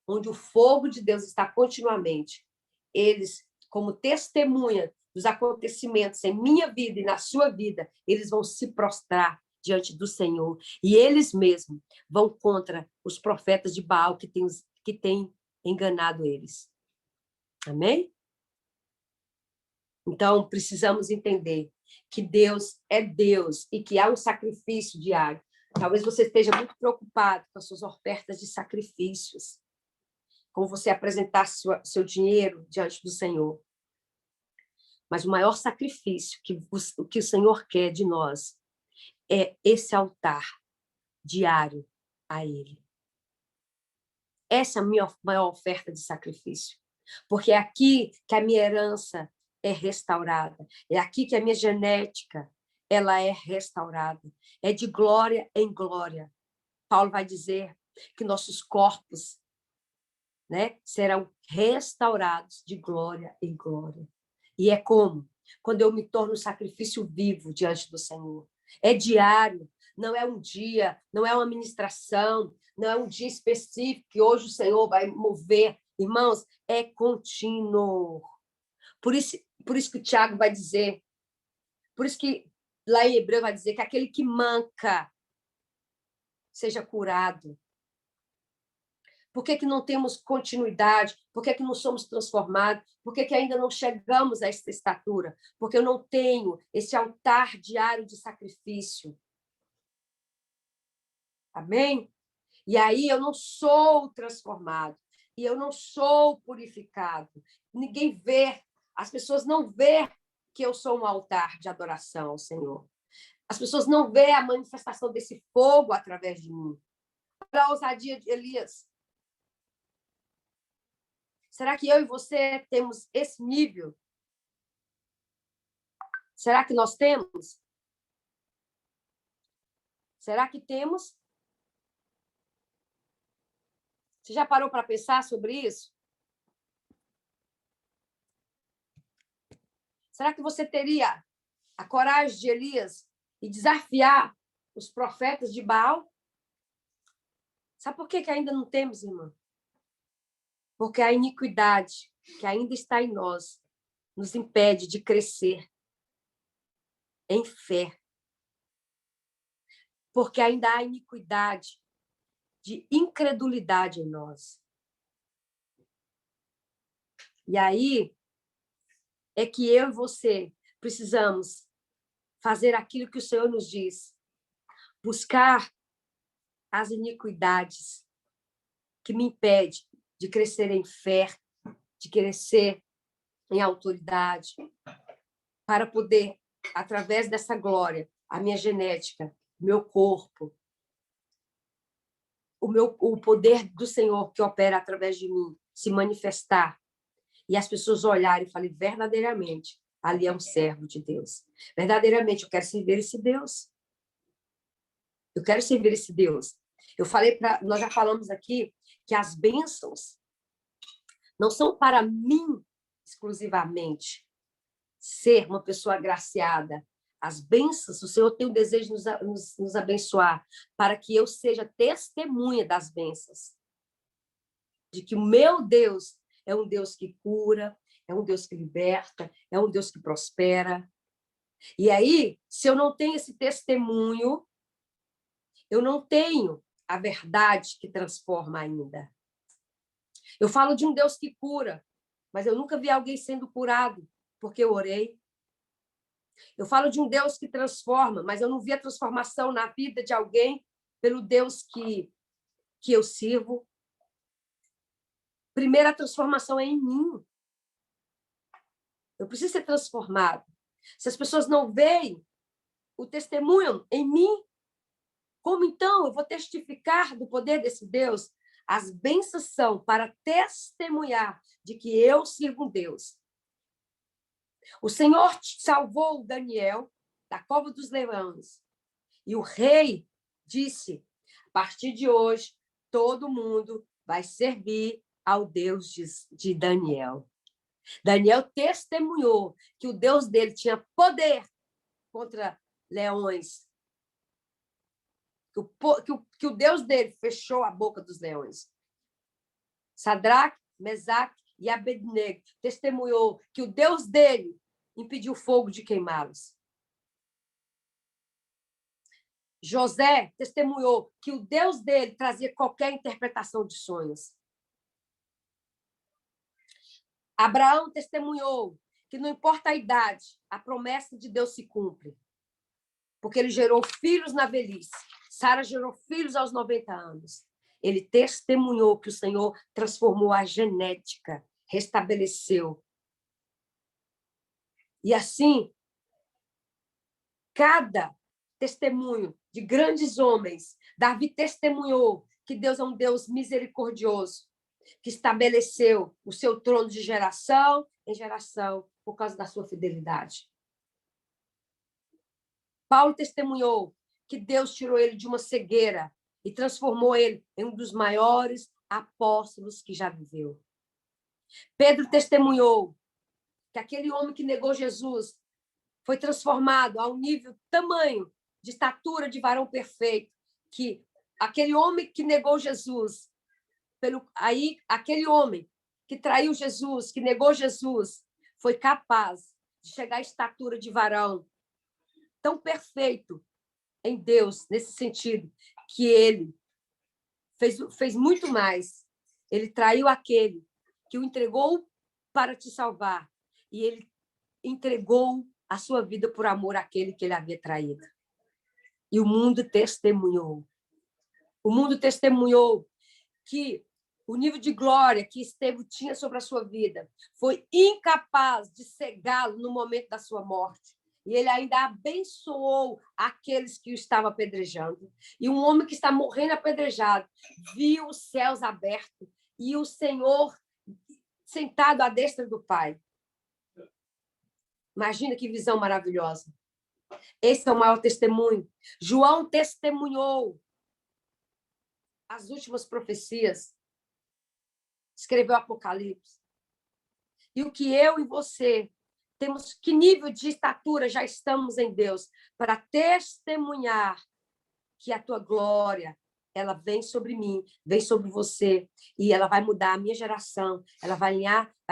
onde o fogo de Deus está continuamente, eles, como testemunha dos acontecimentos em minha vida e na sua vida, eles vão se prostrar diante do Senhor. E eles mesmos vão contra os profetas de Baal que têm enganado eles. Amém? Então, precisamos entender que Deus é Deus e que há um sacrifício diário. Talvez você esteja muito preocupado com as suas ofertas de sacrifícios, como você apresentar seu dinheiro diante do Senhor. Mas o maior sacrifício que o Senhor quer de nós é esse altar diário a Ele. Essa é a minha maior oferta de sacrifício. Porque é aqui que a minha herança é restaurada. É aqui que a minha genética ela é restaurada. É de glória em glória. Paulo vai dizer que nossos corpos, né, serão restaurados de glória em glória. E é como? Quando eu me torno um sacrifício vivo diante do Senhor. É diário, não é um dia, não é uma ministração, não é um dia específico que hoje o Senhor vai mover. Irmãos, é contínuo. Por isso que o Tiago vai dizer, por isso que lá em Hebreu vai dizer que aquele que manca seja curado. Por que não temos continuidade? Por que não somos transformados? Por que ainda não chegamos a essa estatura? Porque eu não tenho esse altar diário de sacrifício. Amém? E aí eu não sou transformado. E eu não sou purificado. Ninguém vê, as pessoas não vê que eu sou um altar de adoração ao Senhor. As pessoas não vê a manifestação desse fogo através de mim. Olha a ousadia de Elias. Será que eu e você temos esse nível? Será que nós temos? Será que temos? Você já parou para pensar sobre isso? Será que você teria a coragem de Elias e desafiar os profetas de Baal? Sabe por que ainda não temos, irmã? Porque a iniquidade que ainda está em nós nos impede de crescer em fé. Porque ainda há iniquidade de incredulidade em nós. E aí é que eu e você precisamos fazer aquilo que o Senhor nos diz. Buscar as iniquidades que me impedem de crescer em fé, de crescer em autoridade, para poder, através dessa glória, a minha genética, meu corpo, o poder do Senhor que opera através de mim se manifestar e as pessoas olharem e falarem verdadeiramente, ali é um servo de Deus. Verdadeiramente, eu quero servir esse Deus. Eu quero servir esse Deus. Nós já falamos aqui que as bênçãos não são para mim exclusivamente ser uma pessoa agraciada. As bênçãos, o Senhor tem o desejo de nos abençoar para que eu seja testemunha das bênçãos. De que o meu Deus é um Deus que cura, é um Deus que liberta, é um Deus que prospera. E aí, se eu não tenho esse testemunho, eu não tenho a verdade que transforma ainda. Eu falo de um Deus que cura, mas eu nunca vi alguém sendo curado porque eu orei. Eu falo de um Deus que transforma, mas eu não vi a transformação na vida de alguém pelo Deus que eu sirvo. Primeira transformação é em mim. Eu preciso ser transformado. Se as pessoas não veem o testemunho em mim, como então eu vou testificar do poder desse Deus? As bênçãos são para testemunhar de que eu sirvo um Deus. O Senhor salvou Daniel da cova dos leões. E o rei disse, a partir de hoje, todo mundo vai servir ao Deus de Daniel. Daniel testemunhou que o Deus dele tinha poder contra leões. Que o Deus dele fechou a boca dos leões. Sadraque, Mesaque e Abednego testemunhou que o Deus dele impediu o fogo de queimá-los. José testemunhou que o Deus dele trazia qualquer interpretação de sonhos. Abraão testemunhou que não importa a idade, a promessa de Deus se cumpre. Porque ele gerou filhos na velhice. Sara gerou filhos aos 90 anos. Ele testemunhou que o Senhor transformou a genética, restabeleceu. E assim, cada testemunho de grandes homens, Davi testemunhou que Deus é um Deus misericordioso, que estabeleceu o seu trono de geração em geração por causa da sua fidelidade. Paulo testemunhou que Deus tirou ele de uma cegueira e transformou ele em um dos maiores apóstolos que já viveu. Pedro testemunhou que aquele homem que negou Jesus foi transformado a um nível tamanho de estatura de varão perfeito, que aquele homem que negou Jesus, aquele homem que traiu Jesus, que negou Jesus, foi capaz de chegar à estatura de varão tão perfeito em Deus, nesse sentido, que ele fez muito mais. Ele traiu aquele que o entregou para te salvar, e ele entregou a sua vida por amor àquele que ele havia traído. E o mundo testemunhou. O mundo testemunhou que o nível de glória que Estevão tinha sobre a sua vida foi incapaz de cegá-lo no momento da sua morte. E ele ainda abençoou aqueles que o estavam apedrejando. E um homem que está morrendo apedrejado viu os céus abertos e o Senhor sentado à destra do Pai. Imagina que visão maravilhosa. Esse é o maior testemunho. João testemunhou as últimas profecias. Escreveu Apocalipse. E o que eu e você temos, que nível de estatura já estamos em Deus para testemunhar que a tua glória, ela vem sobre mim, vem sobre você, e ela vai mudar a minha geração, ela vai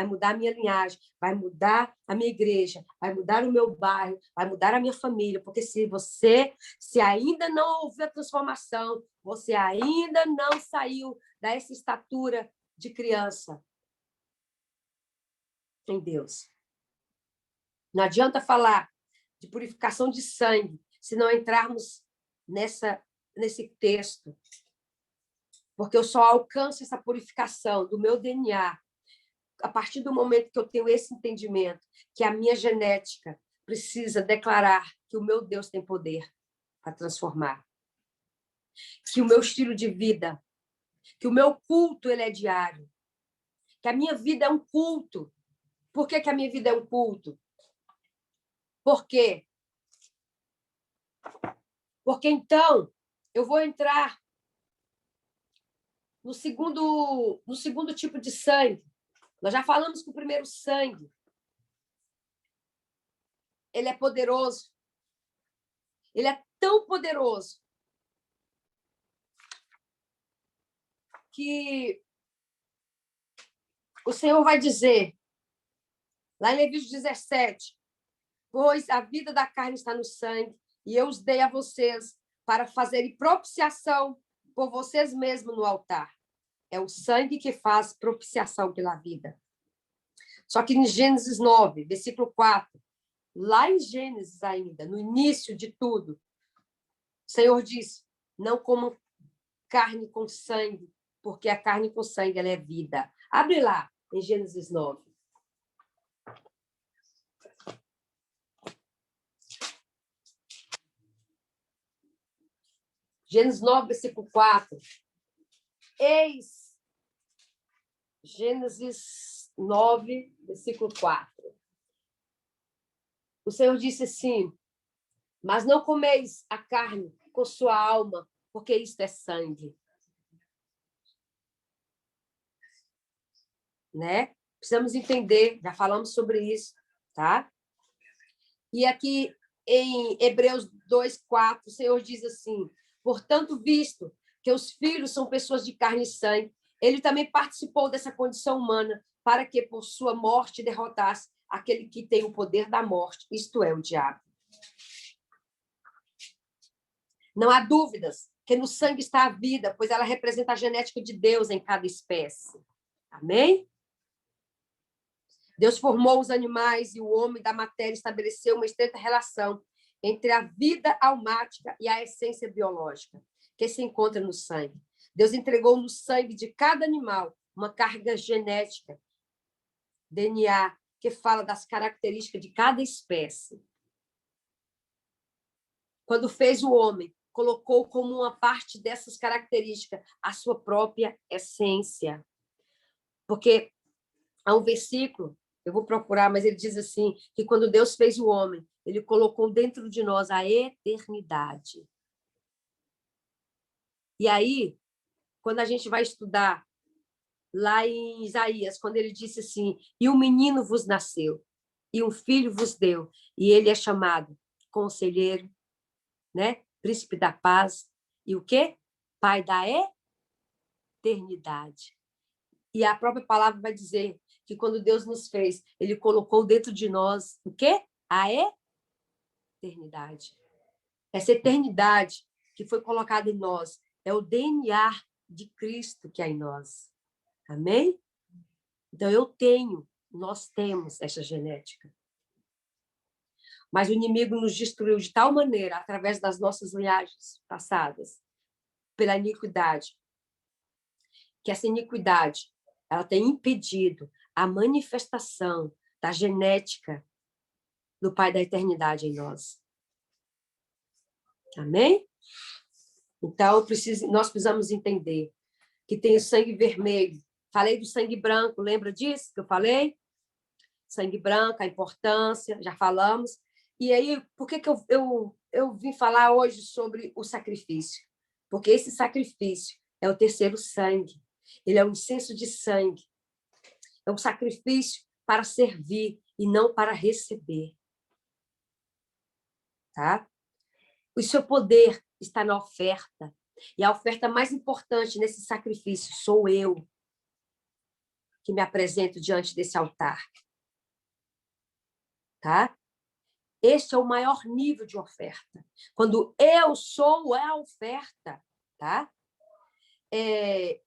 mudar a minha linhagem, vai mudar a minha igreja, vai mudar o meu bairro, vai mudar a minha família, porque se ainda não houve a transformação, você ainda não saiu dessa estatura de criança em Deus. Não adianta falar de purificação de sangue se não entrarmos nesse texto. Porque eu só alcanço essa purificação do meu DNA a partir do momento que eu tenho esse entendimento, que a minha genética precisa declarar que o meu Deus tem poder para transformar. Que o meu estilo de vida, que o meu culto ele é diário. Que a minha vida é um culto. Por que a minha vida é um culto? Por quê? Porque então eu vou entrar no segundo tipo de sangue. Nós já falamos que o primeiro sangue ele é poderoso. Ele é tão poderoso que o Senhor vai dizer, lá em Levítico 17, pois a vida da carne está no sangue, e eu os dei a vocês para fazerem propiciação por vocês mesmos no altar. É o sangue que faz propiciação pela vida. Só que em Gênesis 9, versículo 4, lá em Gênesis ainda, no início de tudo, o Senhor diz, não comam carne com sangue, porque a carne com sangue ela é vida. Abre lá, em Gênesis 9. Gênesis 9, versículo 4. Eis, Gênesis 9, versículo 4. O Senhor disse assim, mas não comeis a carne com sua alma, porque isto é sangue. Né? Precisamos entender, já falamos sobre isso, tá? E aqui em Hebreus 2:4, o Senhor diz assim, portanto, visto que os filhos são pessoas de carne e sangue, ele também participou dessa condição humana para que, por sua morte, derrotasse aquele que tem o poder da morte, isto é, o diabo. Não há dúvidas que no sangue está a vida, pois ela representa a genética de Deus em cada espécie. Amém? Deus formou os animais e o homem da matéria estabeleceu uma estreita relação entre a vida almática e a essência biológica, que se encontra no sangue. Deus entregou no sangue de cada animal uma carga genética, DNA, que fala das características de cada espécie. Quando fez o homem, colocou como uma parte dessas características a sua própria essência. Porque há um versículo, eu vou procurar, mas ele diz assim, que quando Deus fez o homem, ele colocou dentro de nós a eternidade. E aí, quando a gente vai estudar lá em Isaías, quando ele disse assim, e um menino vos nasceu, e um filho vos deu, e ele é chamado Conselheiro, né? Príncipe da paz, e o quê? Pai da eternidade. E a própria palavra vai dizer que quando Deus nos fez, ele colocou dentro de nós o quê? A eternidade. Essa eternidade que foi colocada em nós é o DNA de Cristo que há em nós. Amém? Então, nós temos essa genética. Mas o inimigo nos destruiu de tal maneira, através das nossas linhagens passadas, pela iniquidade, que essa iniquidade ela tem impedido a manifestação da genética do Pai da eternidade em nós. Amém? Então, nós precisamos entender que tem o sangue vermelho. Falei do sangue branco, lembra disso que eu falei? Sangue branco, a importância, já falamos. E aí, por que eu vim falar hoje sobre o sacrifício? Porque esse sacrifício é o terceiro sangue. Ele é um incenso de sangue. É um sacrifício para servir e não para receber. Tá? O seu poder está na oferta. E a oferta mais importante nesse sacrifício sou eu que me apresento diante desse altar. Tá? Este é o maior nível de oferta. Quando eu sou a oferta, tá?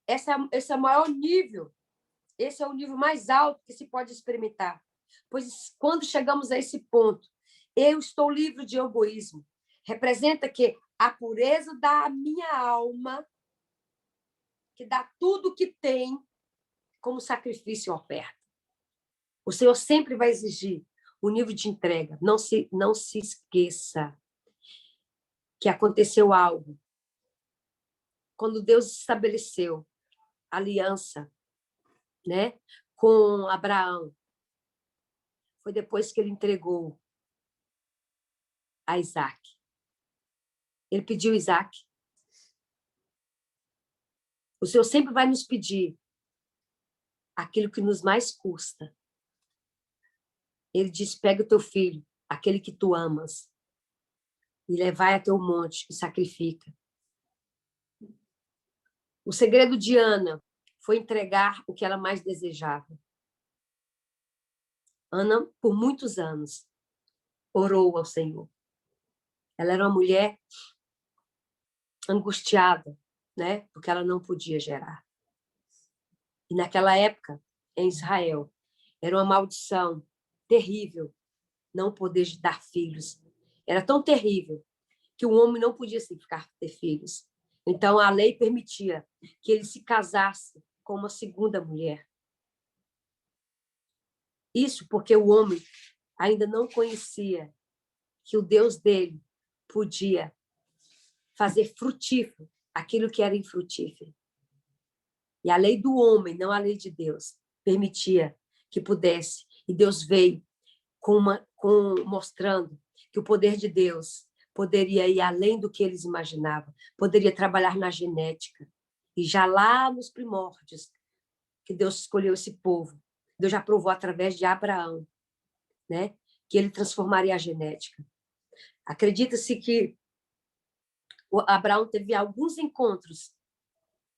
Esse é o maior nível. Esse é o nível mais alto que se pode experimentar. Pois quando chegamos a esse ponto, eu estou livre de egoísmo. Representa que a pureza da minha alma, que dá tudo o que tem como sacrifício e oferta. O Senhor sempre vai exigir o nível de entrega. Não se esqueça que aconteceu algo. Quando Deus estabeleceu aliança, né, com Abraão, foi depois que ele entregou a Isaac. Ele pediu Isaac. O Senhor sempre vai nos pedir aquilo que nos mais custa. Ele diz, pega o teu filho, aquele que tu amas, e levai até o monte e sacrifica. O segredo de Ana foi entregar o que ela mais desejava. Ana, por muitos anos, orou ao Senhor. Ela era uma mulher angustiada, né? Porque ela não podia gerar. E naquela época, em Israel, era uma maldição terrível não poder dar filhos. Era tão terrível que o homem não podia ficar ter filhos. Então, a lei permitia que ele se casasse com uma segunda mulher. Isso porque o homem ainda não conhecia que o Deus dele podia fazer frutífero aquilo que era infrutífero. E a lei do homem, não a lei de Deus, permitia que pudesse. E Deus veio mostrando que o poder de Deus poderia ir além do que eles imaginavam, poderia trabalhar na genética. E já lá nos primórdios, que Deus escolheu esse povo, Deus já provou através de Abraão, né, que ele transformaria a genética. Acredita-se que Abraão teve alguns encontros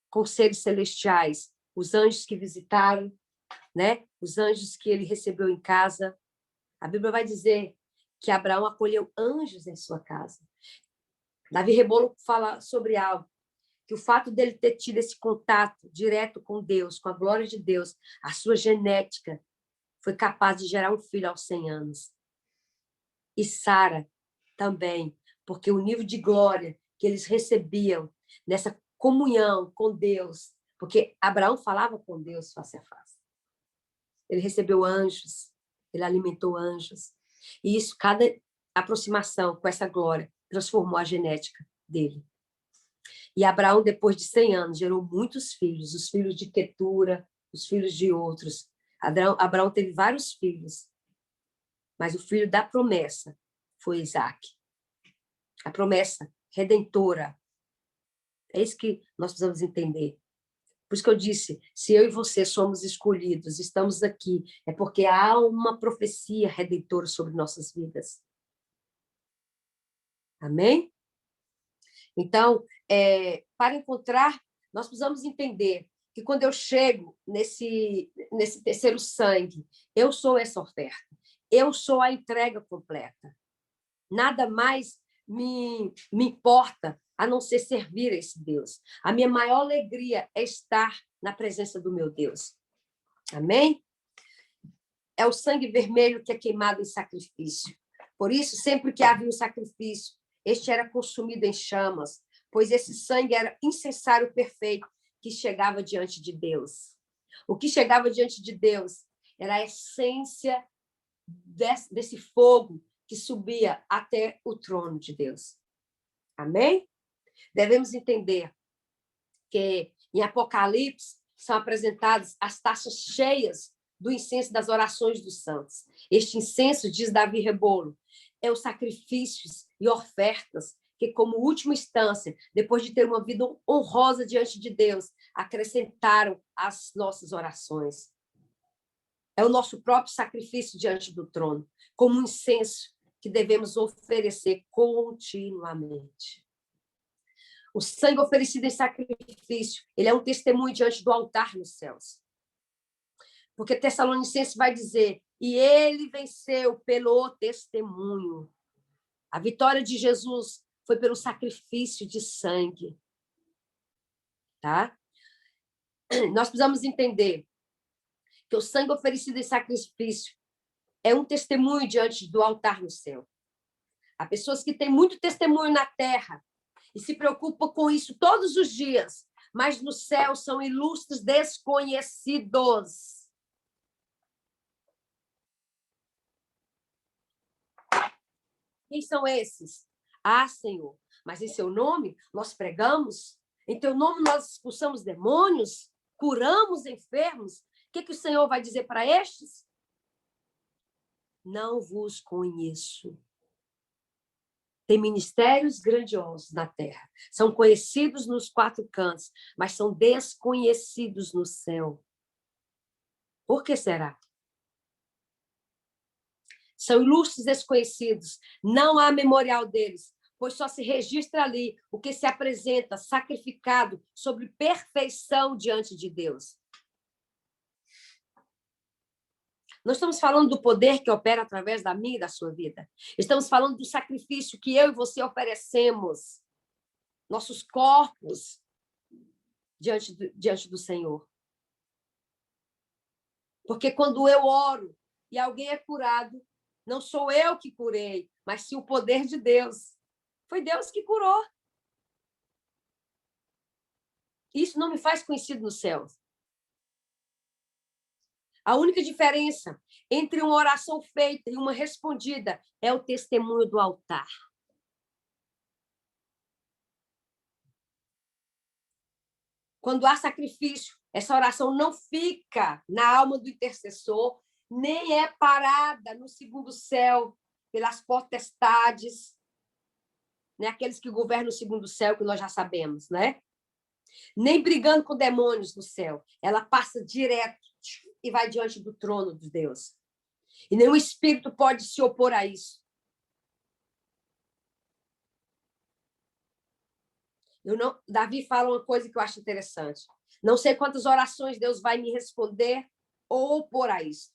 com seres celestiais, os anjos que visitaram, né, os anjos que ele recebeu em casa. A Bíblia vai dizer que Abraão acolheu anjos em sua casa. Davi Rebolo fala sobre algo, que o fato dele ter tido esse contato direto com Deus, com a glória de Deus, a sua genética foi capaz de gerar um filho aos 100 anos. E Sara também, porque o nível de glória que eles recebiam nessa comunhão com Deus, porque Abraão falava com Deus face a face. Ele recebeu anjos, ele alimentou anjos. E isso, cada aproximação com essa glória, transformou a genética dele. E Abraão, depois de 100 anos, gerou muitos filhos, os filhos de Quetura, os filhos de outros. Abraão teve vários filhos, mas o filho da promessa foi Isaac. A promessa redentora. É isso que nós precisamos entender. Por isso que eu disse, se eu e você somos escolhidos, estamos aqui, é porque há uma profecia redentora sobre nossas vidas. Amém? Então, para encontrar, nós precisamos entender que quando eu chego nesse terceiro sangue, eu sou essa oferta. Eu sou a entrega completa. Nada mais me importa a não ser servir a esse Deus. A minha maior alegria é estar na presença do meu Deus. Amém? É o sangue vermelho que é queimado em sacrifício. Por isso, sempre que havia um sacrifício, este era consumido em chamas, pois esse sangue era incensário perfeito que chegava diante de Deus. O que chegava diante de Deus era a essência desse fogo que subia até o trono de Deus. Amém? Devemos entender que em Apocalipse são apresentadas as taças cheias do incenso das orações dos santos. Este incenso, diz Davi Rebolo, é os sacrifícios e ofertas que, como última instância, depois de ter uma vida honrosa diante de Deus, acrescentaram às nossas orações. É o nosso próprio sacrifício diante do trono, como um incenso que devemos oferecer continuamente. O sangue oferecido em sacrifício, ele é um testemunho diante do altar nos céus. Porque Tessalonicenses vai dizer, e ele venceu pelo testemunho. A vitória de Jesus foi pelo sacrifício de sangue. Tá? Nós precisamos entender que o sangue oferecido em sacrifício é um testemunho diante do altar no céu. Há pessoas que têm muito testemunho na terra e se preocupam com isso todos os dias, mas no céu são ilustres desconhecidos. Quem são esses? Ah, Senhor, mas em seu nome nós pregamos, em teu nome nós expulsamos demônios, curamos enfermos. O que o Senhor vai dizer para estes? Não vos conheço. Tem ministérios grandiosos na terra. São conhecidos nos 4 cantos, mas são desconhecidos no céu. Por que será? São ilustres desconhecidos. Não há memorial deles, pois só se registra ali o que se apresenta sacrificado sobre perfeição diante de Deus. Não estamos falando do poder que opera através da minha e da sua vida. Estamos falando do sacrifício que eu e você oferecemos, nossos corpos, diante do Senhor. Porque quando eu oro e alguém é curado, não sou eu que curei, mas sim o poder de Deus. Foi Deus que curou. Isso não me faz conhecido no céu. A única diferença entre uma oração feita e uma respondida é o testemunho do altar. Quando há sacrifício, essa oração não fica na alma do intercessor, nem é parada no segundo céu pelas potestades, né? Aqueles que governam o segundo céu, que nós já sabemos, né? Nem brigando com demônios no céu. Ela passa direto e vai diante do trono de Deus. E nenhum espírito pode se opor a isso. Davi fala uma coisa que eu acho interessante. Não sei quantas orações Deus vai me responder ou opor a isso.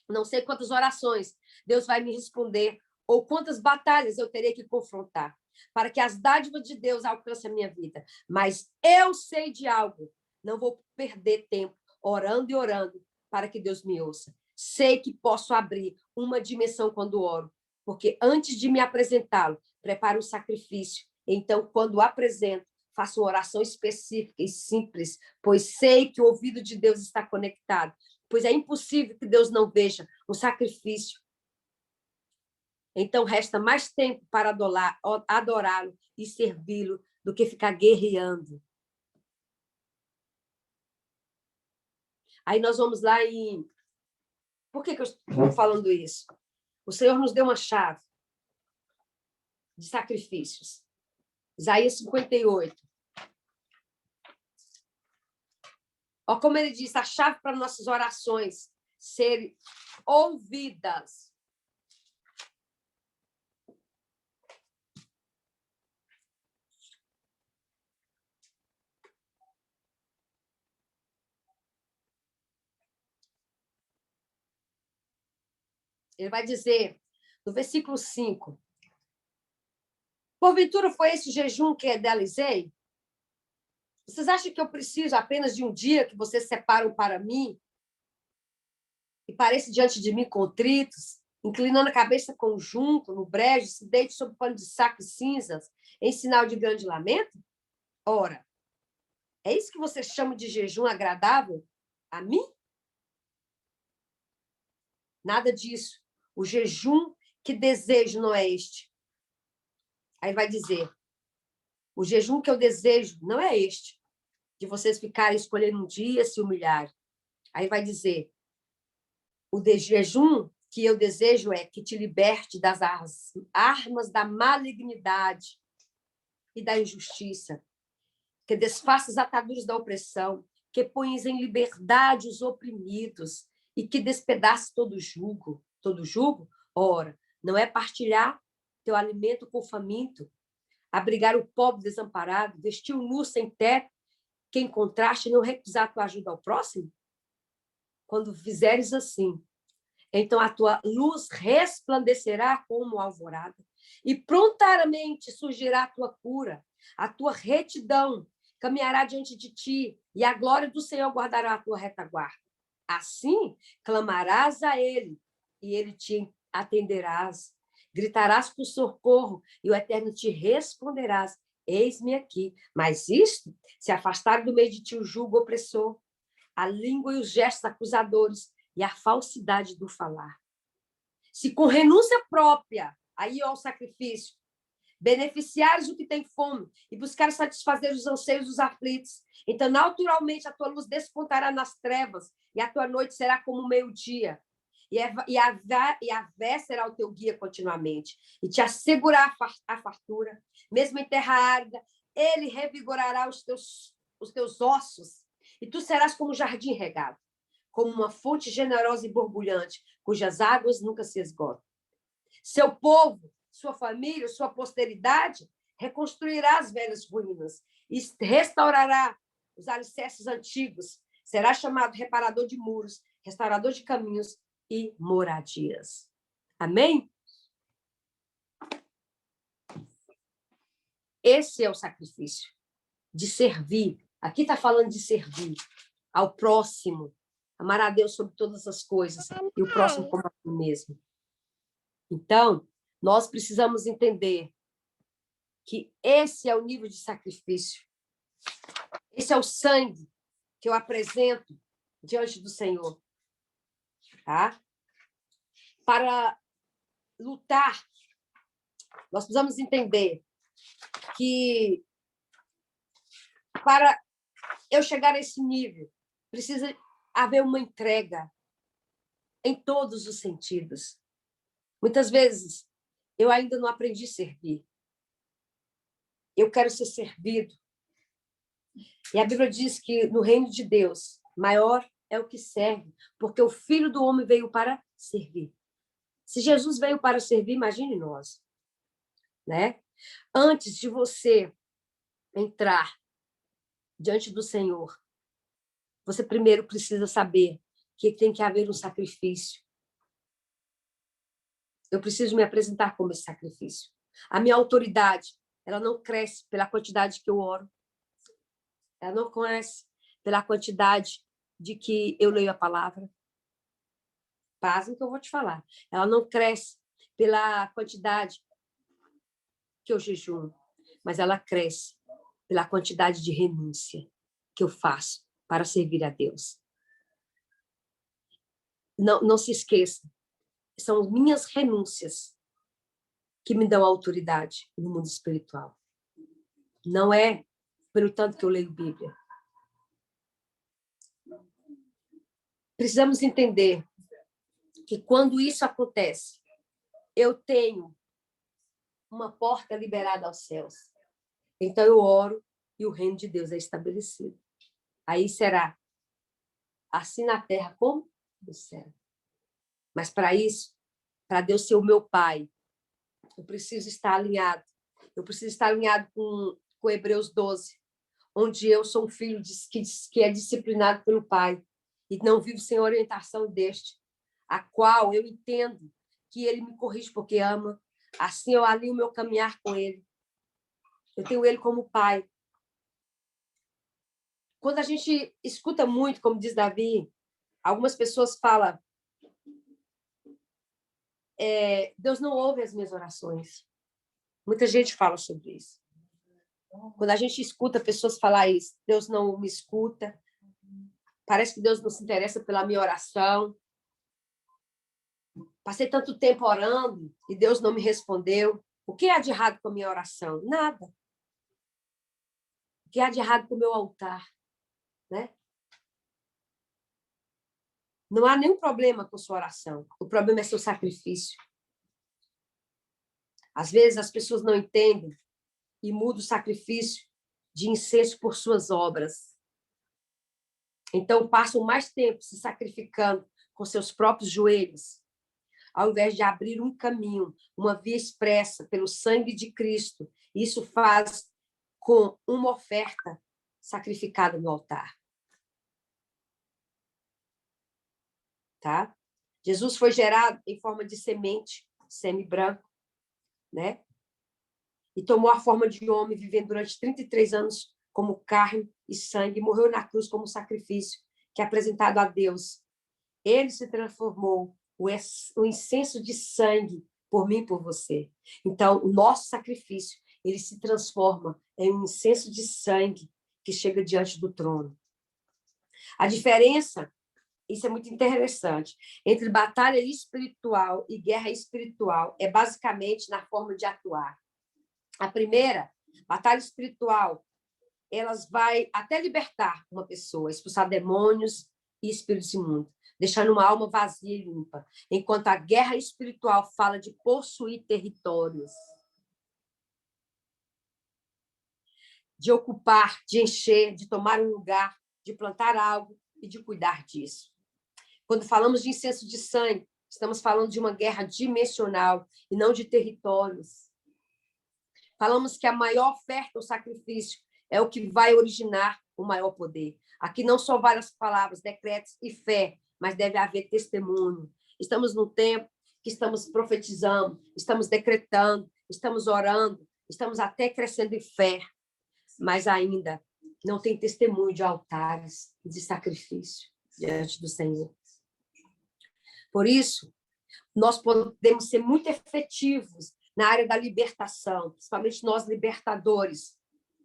Não sei quantas orações Deus vai me responder ou quantas batalhas eu terei que confrontar para que as dádivas de Deus alcancem a minha vida. Mas eu sei de algo. Não vou perder tempo orando e orando para que Deus me ouça. Sei que posso abrir uma dimensão quando oro, porque antes de me apresentá-lo, preparo um sacrifício. Então, quando apresento, faço uma oração específica e simples, pois sei que o ouvido de Deus está conectado, pois é impossível que Deus não veja um sacrifício. Então, resta mais tempo para adorá-lo e servi-lo do que ficar guerreando. Aí nós vamos lá em... Por que eu estou falando isso? O Senhor nos deu uma chave de sacrifícios. Isaías 58. Olha como ele diz, a chave para nossas orações serem ouvidas. Ele vai dizer, no versículo 5, porventura foi esse jejum que idealizei? Vocês acham que eu preciso apenas de um dia que vocês separam para mim e pareçam diante de mim contritos, inclinando a cabeça com junco, no brejo, se deite sob pano de saco e cinzas, em sinal de grande lamento? Ora, é isso que você chama de jejum agradável a mim? Nada disso. O jejum que desejo não é este. Aí vai dizer, o jejum que eu desejo não é este, de vocês ficarem escolhendo um dia, se humilharem. Aí vai dizer, o jejum que eu desejo é que te liberte das armas da malignidade e da injustiça, que desfaça as ataduras da opressão, que ponhas em liberdade os oprimidos e que despedace todo jugo. Todo jugo, ora, não é partilhar teu alimento com o faminto, abrigar o pobre desamparado, vestir o nu sem teto, que encontraste e não recusar tua ajuda ao próximo? Quando fizeres assim, então a tua luz resplandecerá como alvorada e prontamente surgirá a tua cura, a tua retidão caminhará diante de ti e a glória do Senhor guardará a tua retaguarda. Assim, clamarás a ele e ele te atenderás. Gritarás por socorro e o Eterno te responderás. Eis-me aqui. Mas isto, se afastar do meio de ti o jugo opressor, a língua e os gestos acusadores e a falsidade do falar. Se com renúncia própria, aí ó, o sacrifício, beneficiares o que tem fome e buscar satisfazer os anseios dos aflitos, então naturalmente a tua luz despontará nas trevas e a tua noite será como o meio-dia. E a vé será o teu guia continuamente e te assegurar a fartura, mesmo em terra árida, ele revigorará os teus ossos e tu serás como um jardim regado, como uma fonte generosa e borbulhante, cujas águas nunca se esgotam. Seu povo, sua família, sua posteridade, reconstruirá as velhas ruínas e restaurará os alicerces antigos. Será chamado reparador de muros, restaurador de caminhos, e moradias. Amém? Esse é o sacrifício de servir. Aqui está falando de servir ao próximo, amar a Deus sobre todas as coisas e o próximo como a si mesmo. Então, nós precisamos entender que esse é o nível de sacrifício. Esse é o sangue que eu apresento diante do Senhor. Tá? Para lutar, nós precisamos entender que para eu chegar a esse nível, precisa haver uma entrega em todos os sentidos. Muitas vezes, eu ainda não aprendi a servir. Eu quero ser servido. E a Bíblia diz que no reino de Deus, maior é o que serve, porque o Filho do Homem veio para servir. Se Jesus veio para servir, imagine nós, né? Antes de você entrar diante do Senhor, você primeiro precisa saber que tem que haver um sacrifício. Eu preciso me apresentar como esse sacrifício. A minha autoridade, ela não cresce pela quantidade que eu oro. Ela não cresce pela quantidade de que eu leio a palavra. Pasme que eu vou te falar. Ela não cresce pela quantidade que eu jejuo, mas ela cresce pela quantidade de renúncia que eu faço para servir a Deus. Não se esqueça, são minhas renúncias que me dão autoridade no mundo espiritual. Não é pelo tanto que eu leio Bíblia. Precisamos entender que quando isso acontece, eu tenho uma porta liberada aos céus. Então eu oro e o reino de Deus é estabelecido. Aí será assim na terra como no céu. Mas para isso, para Deus ser o meu Pai, eu preciso estar alinhado. Eu preciso estar alinhado com Hebreus 12, onde eu sou um filho que é disciplinado pelo Pai e não vivo sem orientação deste, a qual eu entendo que ele me corrige porque ama. Assim eu alinho o meu caminhar com ele. Eu tenho ele como Pai. Quando a gente escuta muito, como diz Davi, algumas pessoas falam, Deus não ouve as minhas orações. Muita gente fala sobre isso. Quando a gente escuta pessoas falar isso, Deus não me escuta, parece que Deus não se interessa pela minha oração. Passei tanto tempo orando e Deus não me respondeu. O que há de errado com a minha oração? Nada. O que há de errado com o meu altar? Né? Não há nenhum problema com sua oração. O problema é seu sacrifício. Às vezes as pessoas não entendem e mudam o sacrifício de incenso por suas obras. Então passam mais tempo se sacrificando com seus próprios joelhos, ao invés de abrir um caminho, uma via expressa pelo sangue de Cristo. Isso faz com uma oferta sacrificada no altar. Tá? Jesus foi gerado em forma de semente, semi-branco, né? E tomou a forma de homem, vivendo durante 33 anos como carne e sangue, e morreu na cruz como sacrifício, que é apresentado a Deus. Ele se transformou o incenso de sangue por mim e por você. Então, o nosso sacrifício, ele se transforma em um incenso de sangue que chega diante do trono. A diferença, isso é muito interessante, entre batalha espiritual e guerra espiritual é basicamente na forma de atuar. A primeira, batalha espiritual, elas vai até libertar uma pessoa, expulsar demônios e espíritos imundos, deixando uma alma vazia e limpa. Enquanto a guerra espiritual fala de possuir territórios, de ocupar, de encher, de tomar um lugar, de plantar algo e de cuidar disso. Quando falamos de incenso de sangue, estamos falando de uma guerra dimensional e não de territórios. Falamos que a maior oferta, o sacrifício, é o que vai originar o maior poder. Aqui não só várias palavras, decretos e fé, mas deve haver testemunho. estamos num tempo que estamos profetizando, estamos decretando, estamos orando, estamos até crescendo em fé, mas ainda não tem testemunho de altares, de sacrifício diante do Senhor. Por isso, nós podemos ser muito efetivos na área da libertação, principalmente nós libertadores,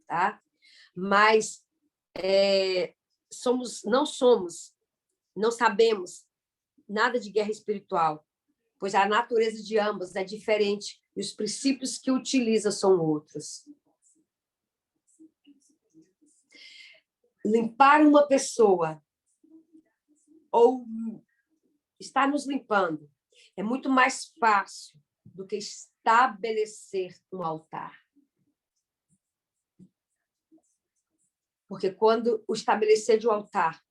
tá? Mas não sabemos nada de guerra espiritual, pois a natureza de ambas é diferente e os princípios que utiliza são outros. Limpar uma pessoa ou estar nos limpando é muito mais fácil do que estabelecer um altar. Porque quando o estabelecer de um altar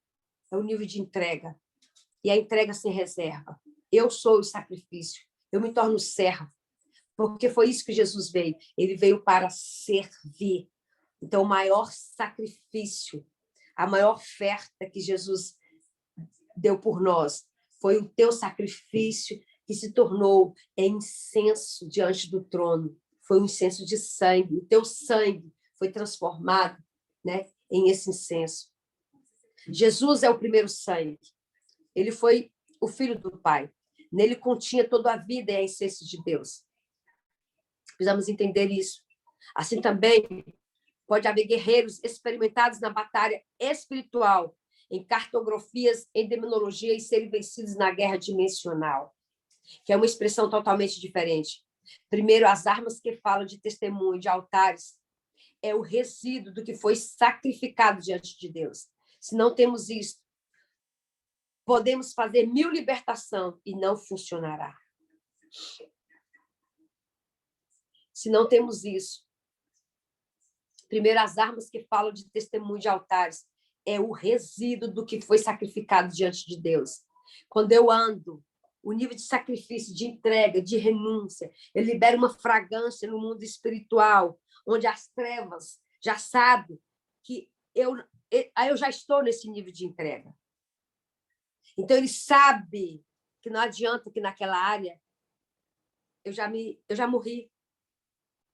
é o nível de entrega, e a entrega sem reserva. Eu sou o sacrifício, eu me torno servo, porque foi isso que Jesus veio. Ele veio para servir. Então, o maior sacrifício, a maior oferta que Jesus deu por nós foi o teu sacrifício que se tornou incenso diante do trono. Foi um incenso de sangue. O teu sangue foi transformado, né, em esse incenso. Jesus é o primeiro sangue. Ele foi o Filho do Pai. Nele continha toda a vida e a essência de Deus. Precisamos entender isso. Assim também pode haver guerreiros experimentados na batalha espiritual, em cartografias, em demonologia e serem vencidos na guerra dimensional, que é uma expressão totalmente diferente. Primeiro, as armas que falam de testemunho, de altares, é o resíduo do que foi sacrificado diante de Deus. Se não temos isso, podemos fazer 1000 libertação e não funcionará. Se não temos isso, primeiro, as armas que falam de testemunho de altares é o resíduo do que foi sacrificado diante de Deus. Quando eu ando, o nível de sacrifício, de entrega, de renúncia, eu libero uma fragrância no mundo espiritual, onde as trevas já sabem que eu já estou nesse nível de entrega. Então, ele sabe que não adianta que naquela área eu já morri.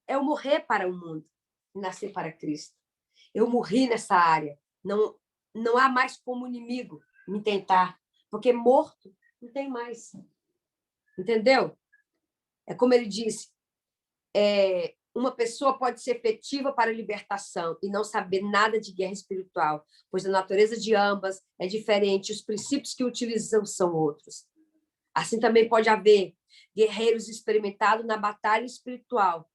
É eu morrer para o mundo e nascer para Cristo. Eu morri nessa área. Não há mais como inimigo me tentar, porque morto não tem mais. Entendeu? É como ele disse, uma pessoa pode ser efetiva para a libertação e não saber nada de guerra espiritual, pois a natureza de ambas é diferente, os princípios que utilizam são outros. Assim também pode haver guerreiros experimentados na batalha espiritual,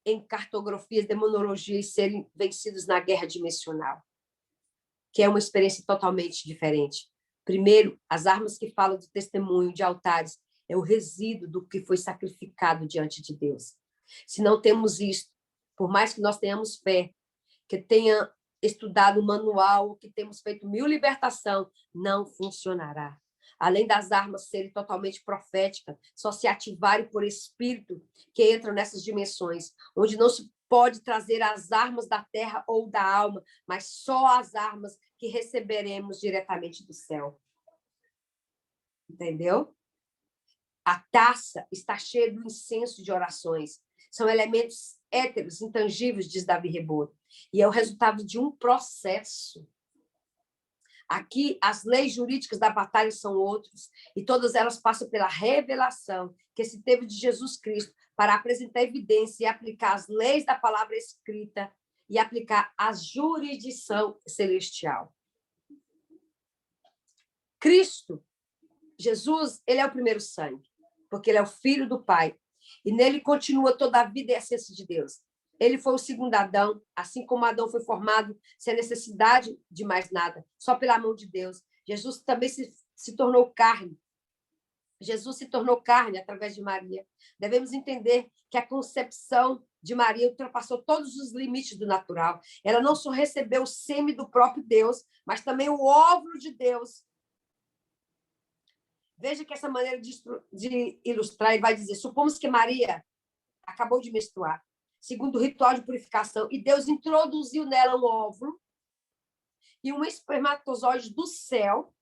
em cartografias, demonologia e serem vencidos na guerra dimensional, que é uma experiência totalmente diferente. Primeiro, as armas que falam de testemunho, de altares, é o resíduo do que foi sacrificado diante de Deus. Se não temos isto, por mais que nós tenhamos fé, que tenha estudado o manual, que temos feito 1000 libertação, não funcionará. Além das armas serem totalmente proféticas, só se ativarem por espírito que entram nessas dimensões, onde não se pode trazer as armas da terra ou da alma, mas só as armas que receberemos diretamente do céu. Entendeu? A taça está cheia do incenso de orações. São elementos éteros, intangíveis, diz Davi Rebolo. E é o resultado de um processo. Aqui, as leis jurídicas da batalha são outras, e todas elas passam pela revelação que se teve de Jesus Cristo para apresentar evidência e aplicar as leis da palavra escrita e aplicar a jurisdição celestial. Cristo, Jesus, ele é o primeiro sangue, porque ele é o Filho do Pai, e nele continua toda a vida e a essência de Deus. Ele foi o segundo Adão, assim como Adão foi formado sem necessidade de mais nada, só pela mão de Deus. Jesus também se tornou carne. Jesus se tornou carne através de Maria. Devemos entender que a concepção de Maria ultrapassou todos os limites do natural. Ela não só recebeu o sêmen do próprio Deus, mas também o óvulo de Deus. Veja que essa maneira de ilustrar, ele vai dizer, supomos que Maria acabou de menstruar, segundo o ritual de purificação, e Deus introduziu nela um óvulo e um espermatozoide do céu,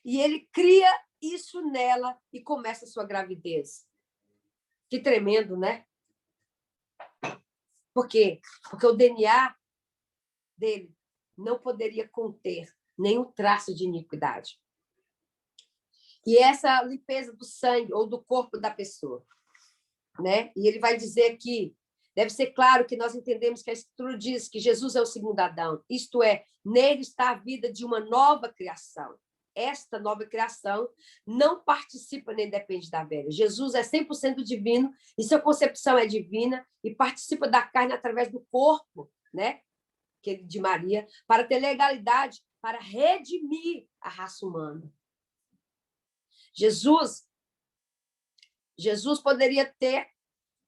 e ele cria isso nela e começa a sua gravidez. Que tremendo, né? Por quê? Porque o DNA dele não poderia conter nenhum traço de iniquidade. E essa limpeza do sangue ou do corpo da pessoa, né? E ele vai dizer que deve ser claro que nós entendemos que a Escritura diz que Jesus é o segundo Adão, isto é, nele está a vida de uma nova criação. Esta nova criação não participa nem depende da velha. Jesus é 100% divino e sua concepção é divina e participa da carne através do corpo, né? De Maria, para ter legalidade, para redimir a raça humana. Jesus poderia ter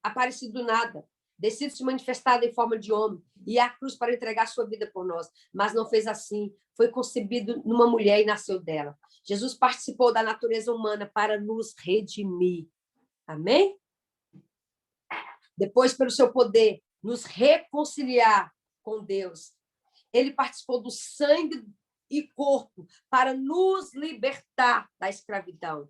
aparecido do nada, descido se manifestado em forma de homem, e à cruz para entregar sua vida por nós, mas não fez assim. Foi concebido numa mulher e nasceu dela. Jesus participou da natureza humana para nos redimir. Amém? Depois, pelo seu poder, nos reconciliar com Deus. Ele participou do sangue e corpo para nos libertar da escravidão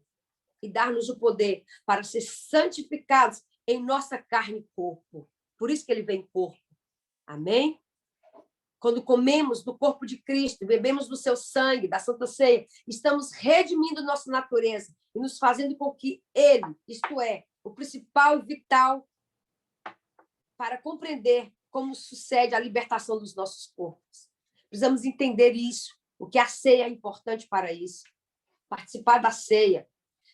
e dar-nos o poder para ser santificados em nossa carne e corpo. Por isso que ele vem corpo. Amém? Quando comemos do corpo de Cristo, bebemos do seu sangue, da Santa Ceia, estamos redimindo nossa natureza e nos fazendo com que ele, isto é, o principal e vital para compreender como sucede a libertação dos nossos corpos. Precisamos entender isso, o que a ceia é importante para isso. Participar da ceia.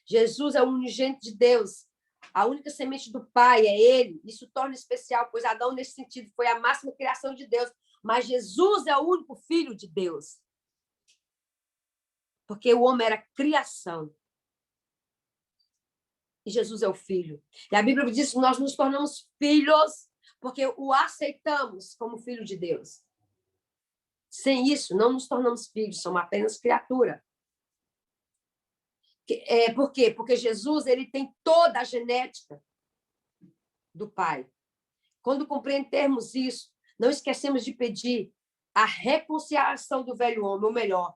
Jesus é o unigênito de Deus, a única semente do Pai é ele. Isso torna especial, pois Adão, nesse sentido, foi a máxima criação de Deus, mas Jesus é o único filho de Deus. Porque o homem era criação. E Jesus é o filho. E a Bíblia diz que nós nos tornamos filhos porque o aceitamos como filho de Deus. Sem isso, não nos tornamos filhos, somos apenas criatura. Por quê? Porque Jesus ele tem toda a genética do Pai. Quando compreendermos isso, não esquecemos de pedir a reconciliação do velho homem, ou melhor,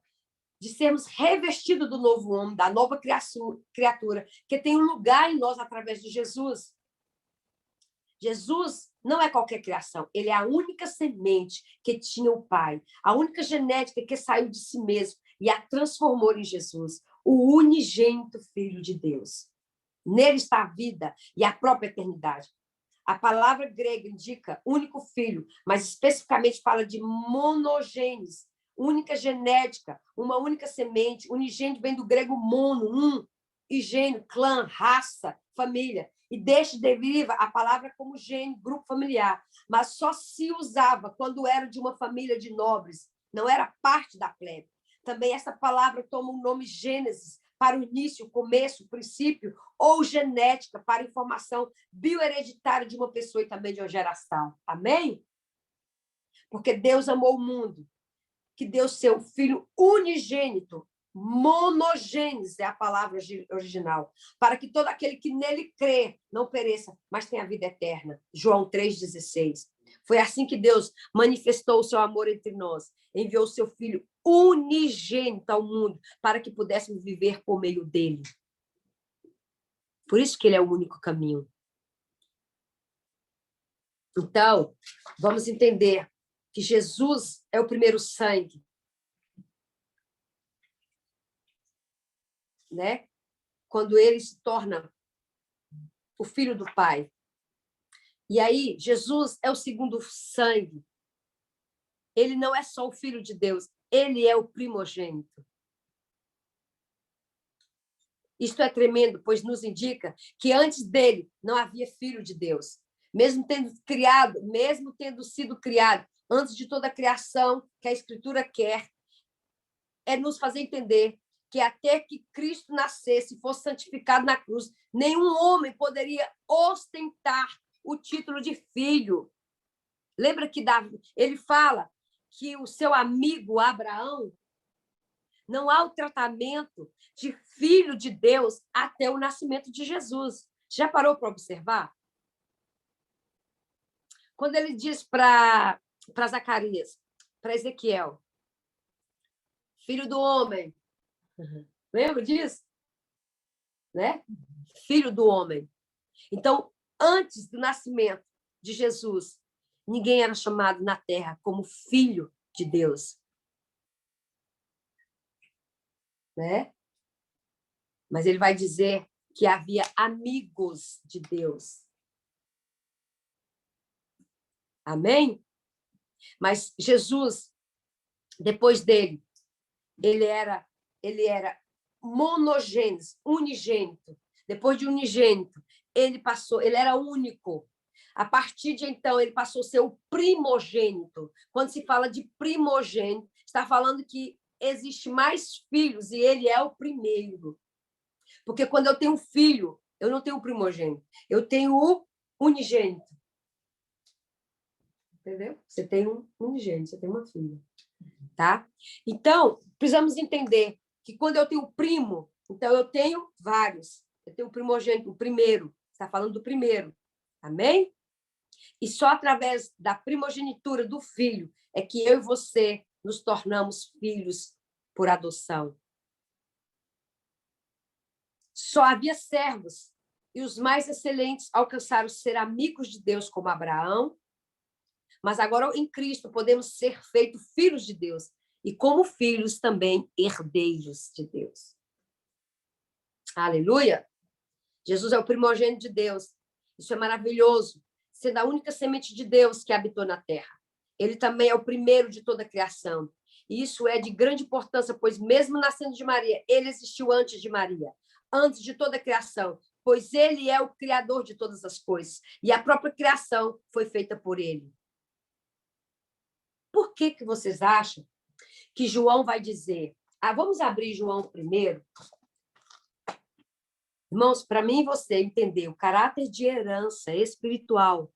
de sermos revestidos do novo homem, da nova criatura, que tem um lugar em nós através de Jesus. Jesus não é qualquer criação, ele é a única semente que tinha o Pai, a única genética que saiu de si mesmo e a transformou em Jesus, o unigênito Filho de Deus. Nele está a vida e a própria eternidade. A palavra grega indica único filho, mas especificamente fala de monogênese, única genética, uma única semente. Unigênito vem do grego mono, e gênio, clã, raça, família. E deste deriva a palavra como gênio, grupo familiar. Mas só se usava quando era de uma família de nobres, não era parte da plebe. Também essa palavra toma o nome Gênesis, para o início, o começo, o princípio, ou genética, para a informação biohereditária de uma pessoa e também de uma geração. Amém? Porque Deus amou o mundo, que deu seu Filho unigênito, monogênese é a palavra original, para que todo aquele que nele crê não pereça, mas tenha vida eterna. João 3,16. Foi assim que Deus manifestou o seu amor entre nós. Enviou o seu Filho unigênito ao mundo para que pudéssemos viver por meio dele. Por isso que ele é o único caminho. Então, vamos entender que Jesus é o primeiro sangue, né? Quando ele se torna o filho do Pai. E aí, Jesus é o segundo sangue. Ele não é só o filho de Deus, ele é o primogênito. Isto é tremendo, pois nos indica que antes dele não havia filho de Deus. Mesmo tendo sido criado, antes de toda a criação que a Escritura quer, é nos fazer entender que até que Cristo nascesse e fosse santificado na cruz, nenhum homem poderia ostentar o título de filho. Lembra que ele fala que o seu amigo Abraão não há o tratamento de filho de Deus até o nascimento de Jesus. Já parou para observar? Quando ele diz para Zacarias, para Ezequiel, filho do homem, lembra disso? né? Filho do homem. Então, antes do nascimento de Jesus, ninguém era chamado na terra como filho de Deus, né? Mas ele vai dizer que havia amigos de Deus. Amém? Mas Jesus, depois dele, ele era monogênese, unigênito. Depois de unigênito, ele era único. A partir de então, ele passou a ser o primogênito. Quando se fala de primogênito, está falando que existe mais filhos e ele é o primeiro. Porque quando eu tenho um filho, eu não tenho o primogênito, eu tenho o unigênito. Entendeu? Você tem um unigênito, você tem uma filha. Tá? Então, precisamos entender que quando eu tenho primo, então eu tenho vários. Eu tenho o primogênito, o primeiro. Está falando do primeiro. Amém? E só através da primogenitura do filho é que eu e você nos tornamos filhos por adoção. Só havia servos, e os mais excelentes alcançaram ser amigos de Deus, como Abraão. Mas agora, em Cristo, podemos ser feitos filhos de Deus. E, como filhos, também herdeiros de Deus. Aleluia! Jesus é o primogênito de Deus. Isso é maravilhoso. Sendo a única semente de Deus que habitou na terra. Ele também é o primeiro de toda a criação. E isso é de grande importância, pois mesmo nascendo de Maria, ele existiu antes de Maria, antes de toda a criação, pois ele é o criador de todas as coisas. E a própria criação foi feita por ele. Por que vocês acham que João vai dizer? Vamos abrir João primeiro. Irmãos, para mim e você entender o caráter de herança espiritual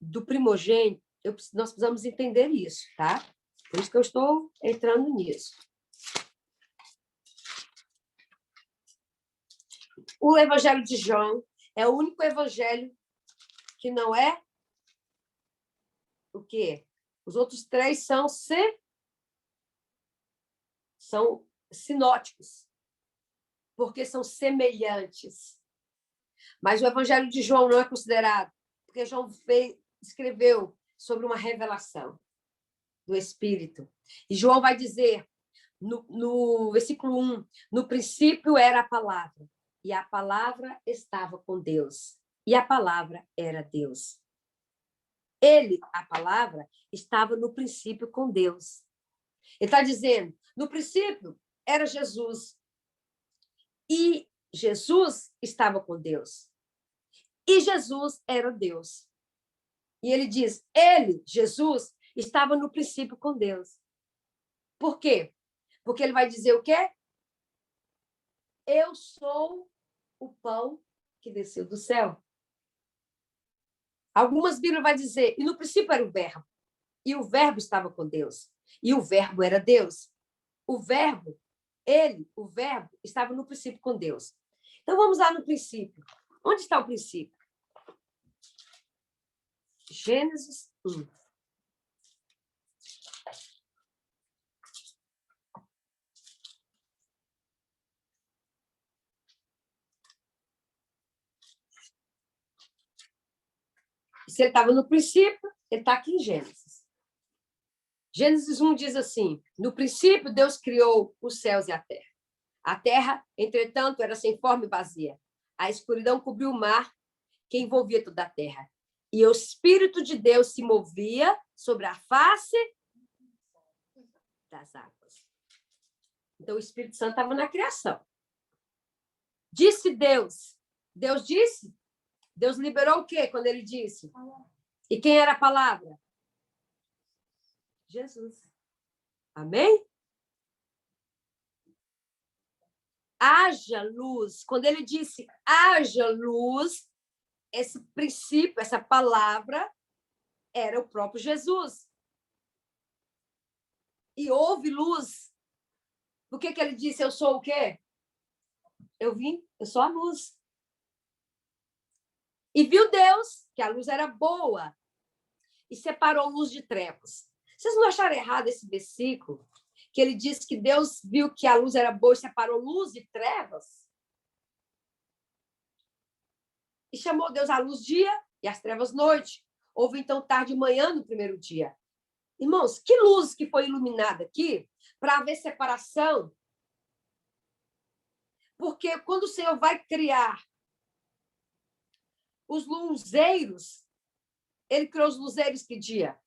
do primogênito, nós precisamos entender isso, tá? Por isso que eu estou entrando nisso. O Evangelho de João é o único evangelho que não é o quê? Os outros três são sinóticos, porque são semelhantes. Mas o Evangelho de João não é considerado, porque João escreveu sobre uma revelação do Espírito. E João vai dizer, no versículo 1, no princípio era a palavra, e a palavra estava com Deus, e a palavra era Deus. Ele, a palavra, estava no princípio com Deus. Ele está dizendo, no princípio era Jesus. E Jesus estava com Deus. E Jesus era Deus. E ele diz, ele, Jesus, estava no princípio com Deus. Por quê? Porque ele vai dizer o quê? Eu sou o pão que desceu do céu. Algumas Bíblias vai dizer, e no princípio era o verbo, e o verbo estava com Deus, e o verbo era Deus. O verbo, o verbo, estava no princípio com Deus. Então, vamos lá no princípio. Onde está o princípio? Gênesis 1. Se ele estava no princípio, ele está aqui em Gênesis. Gênesis 1 diz assim, no princípio Deus criou os céus e a terra. A terra, entretanto, era sem forma e vazia. A escuridão cobriu o mar que envolvia toda a terra. E o Espírito de Deus se movia sobre a face das águas. Então, o Espírito Santo estava na criação. Disse Deus. Deus disse? Deus liberou o quê quando ele disse? E quem era a palavra? Jesus. Amém? Haja luz. Quando ele disse haja luz, esse princípio, essa palavra, era o próprio Jesus. E houve luz. Por que ele disse, eu sou o quê? Eu sou a luz. E viu Deus que a luz era boa e separou luz de trevas. Vocês não acharam errado esse versículo? que ele diz que Deus viu que a luz era boa e separou luz e trevas. E chamou Deus a luz dia e as trevas noite. Houve, então, tarde e manhã no primeiro dia. Irmãos, que luz que foi iluminada aqui para haver separação. Porque quando o Senhor vai criar os luzeiros, ele criou os luzeiros que dia?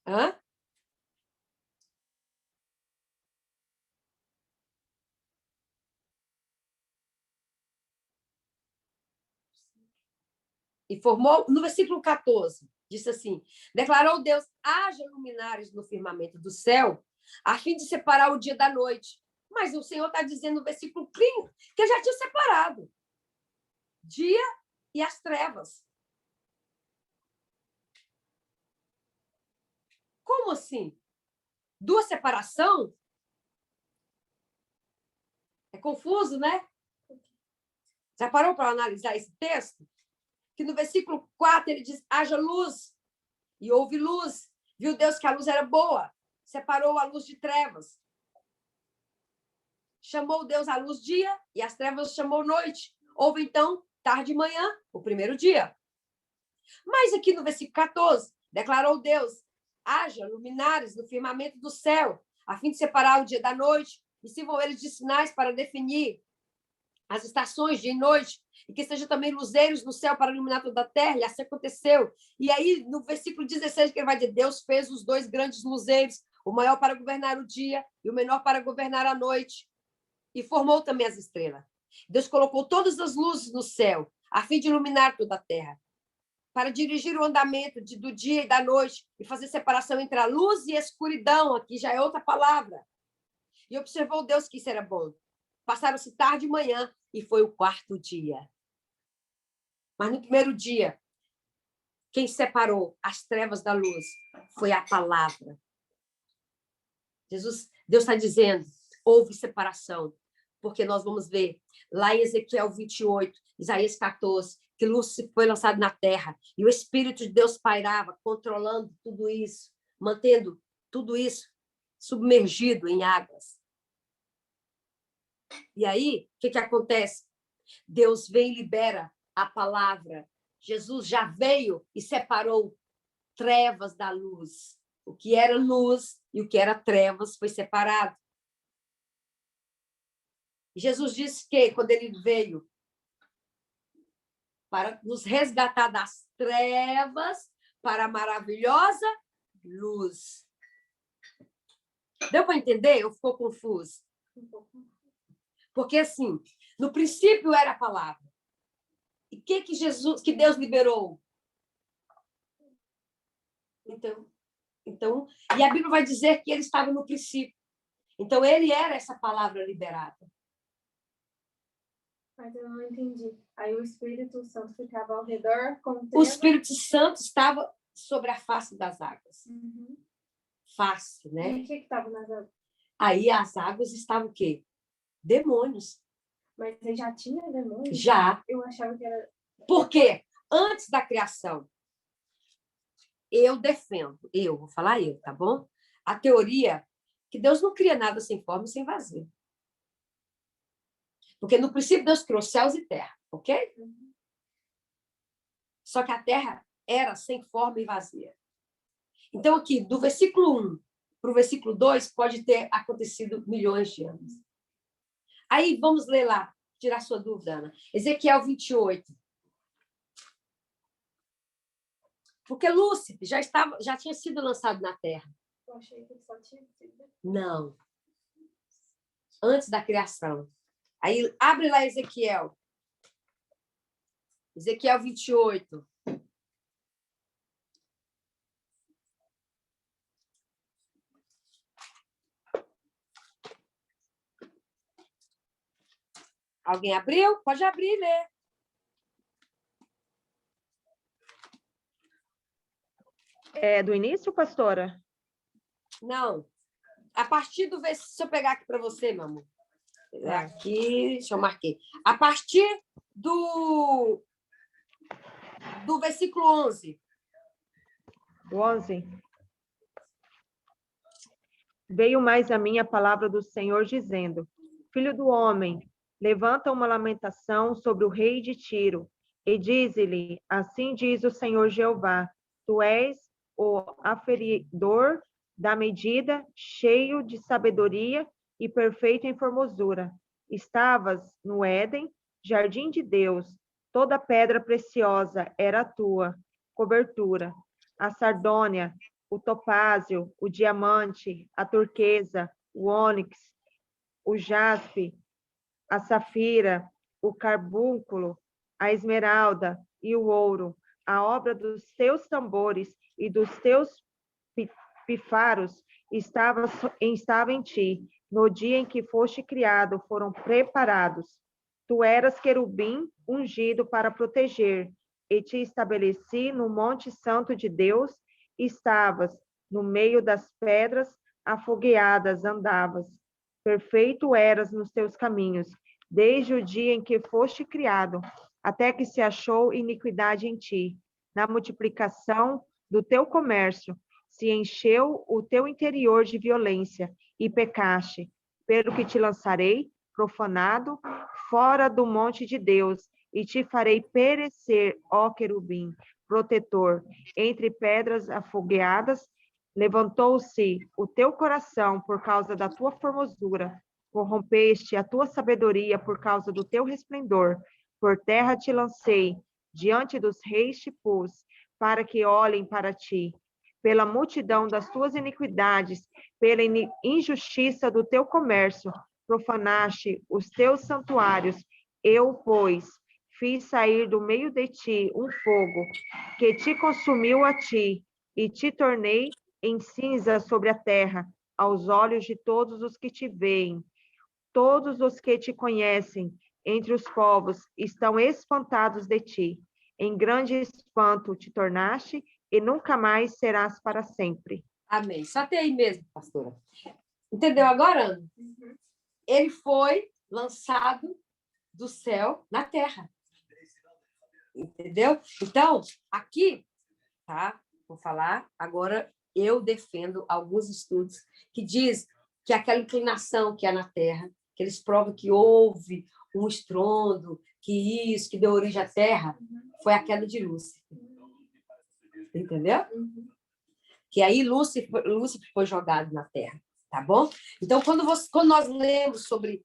Hã? E formou, no versículo 14, disse assim: declarou Deus, haja luminares no firmamento do céu, a fim de separar o dia da noite. Mas o Senhor está dizendo no versículo 15 que já tinha separado dia e as trevas. Como assim? Duas separação? É confuso, né? Já parou para analisar esse texto? Que no versículo 4 ele diz: haja luz, e houve luz. Viu Deus que a luz era boa, separou a luz de trevas. Chamou Deus a luz dia, e as trevas chamou noite. Houve, então, tarde e manhã, o primeiro dia. Mas aqui no versículo 14, declarou Deus: haja luminares no firmamento do céu, a fim de separar o dia da noite, e sirvam eles de sinais para definir as estações, dia e noite, e que sejam também luzeiros no céu para iluminar toda a terra, e assim aconteceu. E aí, no versículo 16, que ele vai dizer: Deus fez os dois grandes luzeiros, o maior para governar o dia e o menor para governar a noite, e formou também as estrelas. Deus colocou todas as luzes no céu, a fim de iluminar toda a terra, para dirigir o andamento do dia e da noite, e fazer separação entre a luz e a escuridão. Aqui já é outra palavra. E observou Deus que isso era bom. Passaram-se tarde e manhã, e foi o quarto dia. Mas no primeiro dia, quem separou as trevas da luz foi a palavra. Deus está dizendo, houve separação, porque nós vamos ver lá em Ezequiel 28, Isaías 14, que Lúcifer foi lançado na terra, e o Espírito de Deus pairava, controlando tudo isso, mantendo tudo isso submergido em águas. E aí, o que acontece? Deus vem e libera a palavra. Jesus já veio e separou trevas da luz. O que era luz e o que era trevas foi separado. Jesus disse que, quando ele veio para nos resgatar das trevas para a maravilhosa luz. Deu para entender? Ou ficou confuso? Porque, assim, no princípio era a palavra. E o que Deus liberou? Então, e a Bíblia vai dizer que ele estava no princípio. Então, ele era essa palavra liberada. Mas eu não entendi. Aí o Espírito Santo ficava ao redor com o tempo. O Espírito Santo estava sobre a face das águas. Uhum. Face, né? E o que estava nas águas? Aí as águas estavam o quê? Demônios. Mas você já tinha demônio? Já. Eu achava que era... Por quê? Antes da criação, eu defendo, vou falar eu, tá bom? A teoria que Deus não cria nada sem forma e sem vazio. Porque no princípio Deus criou céus e terra, ok? Uhum. Só que a terra era sem forma e vazia. Então, aqui, do versículo 1 para o versículo 2, pode ter acontecido milhões de anos. Aí, vamos ler lá, tirar sua dúvida, Ana. Ezequiel 28. Porque Lúcifer já tinha sido lançado na terra. Eu achei que só tinha sido. Não. Antes da criação. Aí, abre lá Ezequiel. Ezequiel 28. Alguém abriu? Pode abrir e ler. É do início, pastora? Não. A partir do versículo... Se eu pegar aqui para você, meu amor. Aqui, deixa eu marquei. A partir do versículo 11. Do 11? Veio mais a mim a palavra do Senhor, dizendo: Filho do homem, levanta uma lamentação sobre o rei de Tiro, e dize-lhe: Assim diz o Senhor Jeová: Tu és o aferidor da medida, cheio de sabedoria e perfeito em formosura. Estavas no Éden, jardim de Deus, toda pedra preciosa era a tua cobertura. A sardônia, o topázio, o diamante, a turquesa, o ônix, o jaspe, a safira, o carbúnculo, a esmeralda e o ouro, a obra dos teus tambores e dos teus pifaros estava em ti. No dia em que foste criado, foram preparados. Tu eras querubim ungido para proteger, e te estabeleci no monte santo de Deus. Estavas no meio das pedras afogueadas, andavas. Perfeito eras nos teus caminhos, desde o dia em que foste criado, até que se achou iniquidade em ti. Na multiplicação do teu comércio, se encheu o teu interior de violência, e pecaste, pelo que te lançarei, profanado, fora do monte de Deus, e te farei perecer, ó querubim, protetor, entre pedras afogueadas. Levantou-se o teu coração por causa da tua formosura, corrompeste a tua sabedoria por causa do teu resplendor. Por terra te lancei, diante dos reis te pus, para que olhem para ti. Pela multidão das tuas iniquidades, pela injustiça do teu comércio, profanaste os teus santuários. Eu, pois, fiz sair do meio de ti um fogo, que te consumiu a ti, e te tornei em cinza sobre a terra, aos olhos de todos os que te veem. Todos os que te conhecem entre os povos estão espantados de ti. Em grande espanto te tornaste, e nunca mais serás para sempre. Amém. Só até aí mesmo, pastora. Entendeu agora, Ana? Ele foi lançado do céu na terra. Entendeu? Então, aqui, tá? Vou falar agora. Eu defendo alguns estudos que diz que aquela inclinação que há na terra, que eles provam que houve um estrondo, que isso, que deu origem à terra, foi a queda de Lúcifer. Entendeu? Que aí Lúcifer foi jogado na terra, tá bom? Então, quando nós lemos sobre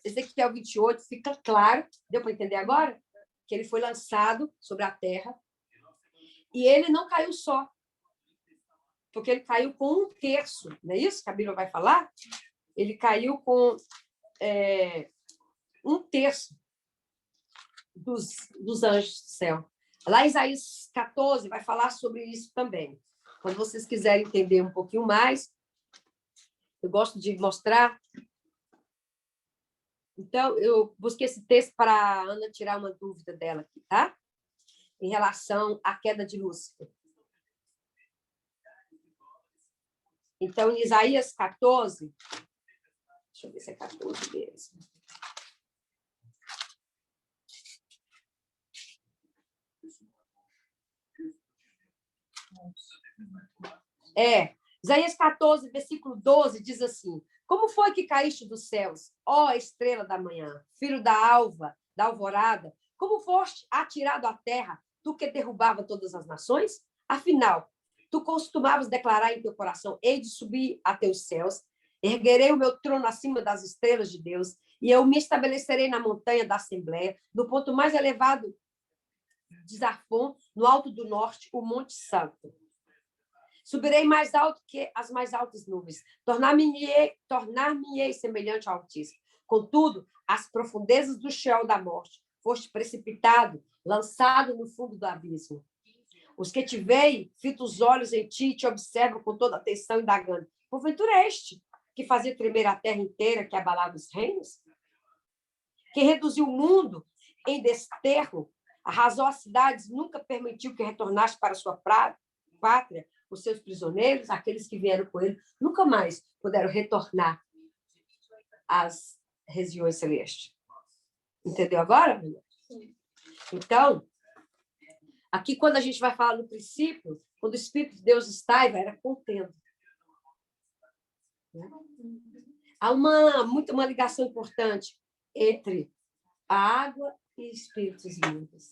Ezequiel 28, fica claro, deu para entender agora? Que ele foi lançado sobre a terra e ele não caiu só, porque ele caiu com 1/3, não é isso que a Bíblia vai falar? Ele caiu com 1/3 dos anjos do céu. Lá em Isaías 14 vai falar sobre isso também. Quando vocês quiserem entender um pouquinho mais, eu gosto de mostrar. Então, eu busquei esse texto para a Ana tirar uma dúvida dela aqui, tá? Em relação à queda de Lúcifer. Então, em Isaías 14, deixa eu ver se é 14 mesmo. Isaías 14, versículo 12, diz assim: Como foi que caíste dos céus, ó estrela da manhã, filho da alva, da alvorada? Como foste atirado à terra, tu que derrubava todas as nações? Afinal, tu costumavas declarar em teu coração: hei de subir a teus céus, erguerei o meu trono acima das estrelas de Deus, e eu me estabelecerei na montanha da Assembleia, no ponto mais elevado de Zafon, no alto do norte, o Monte Santo. Subirei mais alto que as mais altas nuvens, tornar-me-ei semelhante ao Altíssimo. Contudo, as profundezas do Sheol da morte, foste precipitado, lançado no fundo do abismo. Os que te veem, fitam os olhos em ti e te observam com toda atenção, indagando: porventura é este que fazia tremer a terra inteira, que abalava os reinos? Que reduziu o mundo em desterro, arrasou as cidades, nunca permitiu que retornasse para sua pátria. Os seus prisioneiros, aqueles que vieram com ele, nunca mais puderam retornar às regiões celestes. Entendeu agora, menina? Então, aqui quando a gente vai falar no princípio, quando o Espírito de Deus estava, era contendo. né? Há uma ligação importante entre a água e espíritos vivos.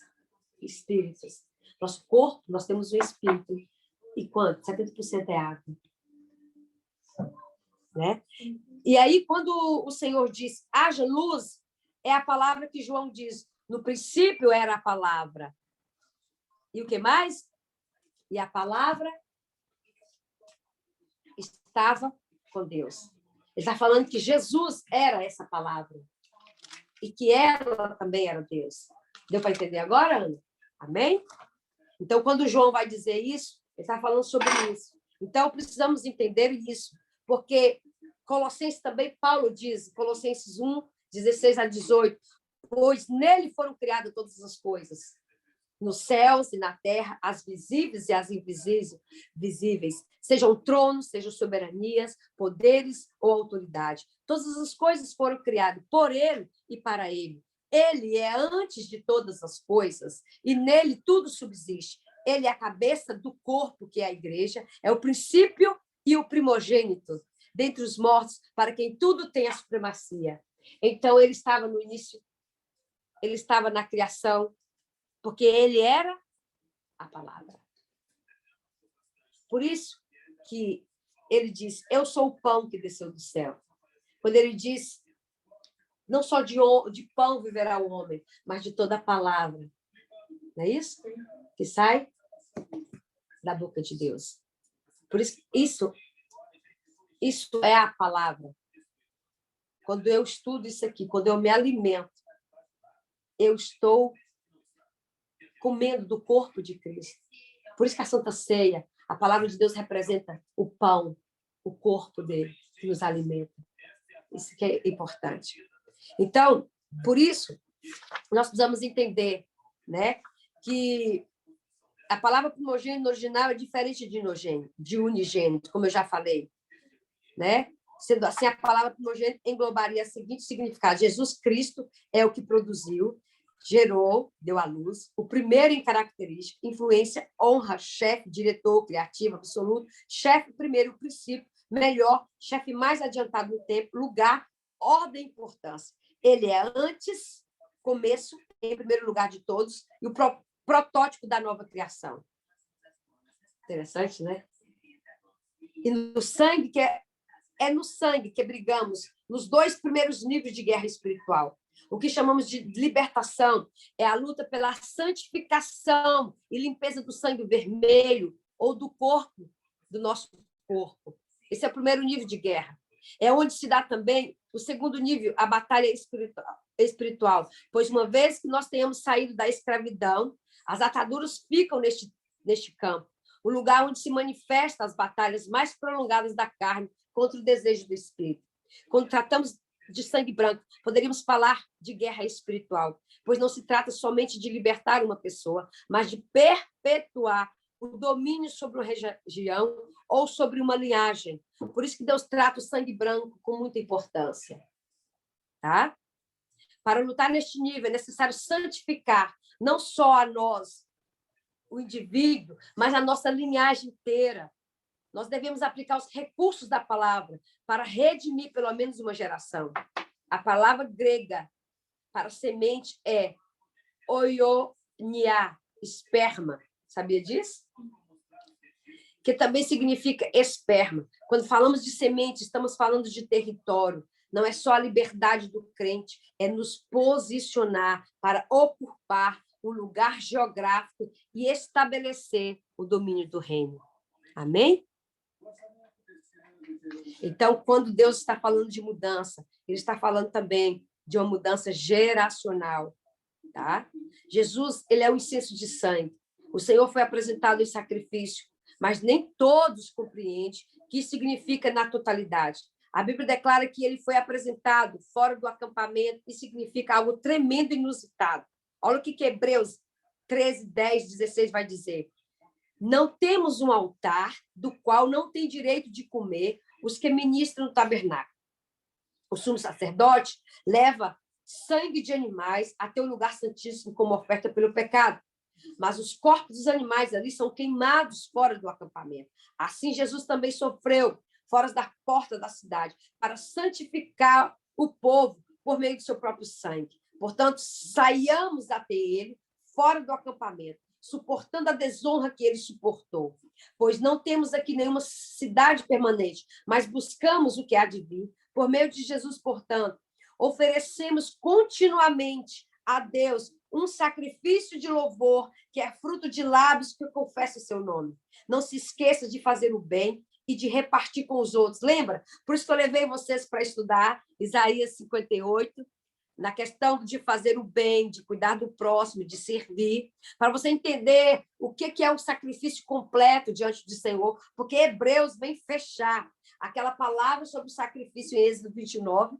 Espíritos. Nosso corpo, nós temos um espírito. E quanto? 70% é água. Né? E aí, quando o Senhor diz, haja luz, é a palavra que João diz. No princípio era a palavra. E o que mais? E a palavra estava com Deus. Ele está falando que Jesus era essa palavra. E que ela também era Deus. Deu para entender agora, Ana? Amém? Então, quando João vai dizer isso, ele está falando sobre isso. Então, precisamos entender isso. Porque Colossenses também, Paulo diz, Colossenses 1, 16 a 18, pois nele foram criadas todas as coisas, nos céus e na terra, as visíveis e as invisíveis, sejam tronos, sejam soberanias, poderes ou autoridade. Todas as coisas foram criadas por ele e para ele. Ele é antes de todas as coisas e nele tudo subsiste. Ele é a cabeça do corpo, que é a igreja, é o princípio e o primogênito dentre os mortos, para quem tudo tem a supremacia. Então, ele estava no início, ele estava na criação, porque ele era a palavra. Por isso que ele diz, eu sou o pão que desceu do céu. Quando ele diz, não só de pão viverá o homem, mas de toda a palavra. Não é isso? Que sai da boca de Deus. Por isso, isso é a palavra. Quando eu estudo isso aqui, quando eu me alimento, eu estou comendo do corpo de Cristo. Por isso que a Santa Ceia, a palavra de Deus representa o pão, o corpo dele, que nos alimenta. Isso que é importante. Então, por isso, nós precisamos entender, né, que a palavra primogênito no original é diferente de unigênito, como eu já falei. Né? Sendo assim, a palavra primogênito englobaria o seguinte significado: Jesus Cristo é o que produziu, gerou, deu à luz, o primeiro em característica, influência, honra, chefe, diretor, criativo, absoluto, chefe primeiro, princípio, melhor, chefe mais adiantado no tempo, lugar, ordem e importância. Ele é antes, começo, em primeiro lugar de todos, e o protótipo da nova criação. Interessante, né? E no sangue, é no sangue que brigamos nos 2 primeiros níveis de guerra espiritual. O que chamamos de libertação é a luta pela santificação e limpeza do sangue vermelho ou do corpo, do nosso corpo. Esse é o primeiro nível de guerra. É onde se dá também o segundo nível, a batalha espiritual. Pois uma vez que nós tenhamos saído da escravidão, as ataduras ficam neste campo, o lugar onde se manifestam as batalhas mais prolongadas da carne contra o desejo do espírito. Quando tratamos de sangue branco, poderíamos falar de guerra espiritual, pois não se trata somente de libertar uma pessoa, mas de perpetuar o domínio sobre uma região ou sobre uma linhagem. Por isso que Deus trata o sangue branco com muita importância. Tá? Para lutar neste nível, é necessário santificar não só a nós, o indivíduo, mas a nossa linhagem inteira. Nós devemos aplicar os recursos da palavra para redimir pelo menos uma geração. A palavra grega para semente é oionia, esperma. Sabia disso? Que também significa esperma. Quando falamos de semente, estamos falando de território. Não é só a liberdade do crente, é nos posicionar para ocupar um lugar geográfico e estabelecer o domínio do reino. Amém? Então, quando Deus está falando de mudança, ele está falando também de uma mudança geracional. Tá? Jesus, ele é o incenso de sangue. O Senhor foi apresentado em sacrifício, mas nem todos compreendem o que significa na totalidade. A Bíblia declara que ele foi apresentado fora do acampamento e significa algo tremendo e inusitado. Olha o que Hebreus 13, 10, 16 vai dizer. Não temos um altar do qual não tem direito de comer os que ministram no tabernáculo. O sumo sacerdote leva sangue de animais até o lugar santíssimo como oferta pelo pecado. Mas os corpos dos animais ali são queimados fora do acampamento. Assim, Jesus também sofreu, fora da porta da cidade, para santificar o povo por meio do seu próprio sangue. Portanto, saiamos até ele, fora do acampamento, suportando a desonra que ele suportou. Pois não temos aqui nenhuma cidade permanente, mas buscamos o que há de vir. Por meio de Jesus, portanto, oferecemos continuamente a Deus um sacrifício de louvor, que é fruto de lábios que confessam o seu nome. Não se esqueça de fazer o bem e de repartir com os outros. Lembra? Por isso que eu levei vocês para estudar Isaías 58, na questão de fazer o bem, de cuidar do próximo, de servir, para você entender o que é o sacrifício completo diante do Senhor, porque Hebreus vem fechar aquela palavra sobre o sacrifício em Êxodo 29,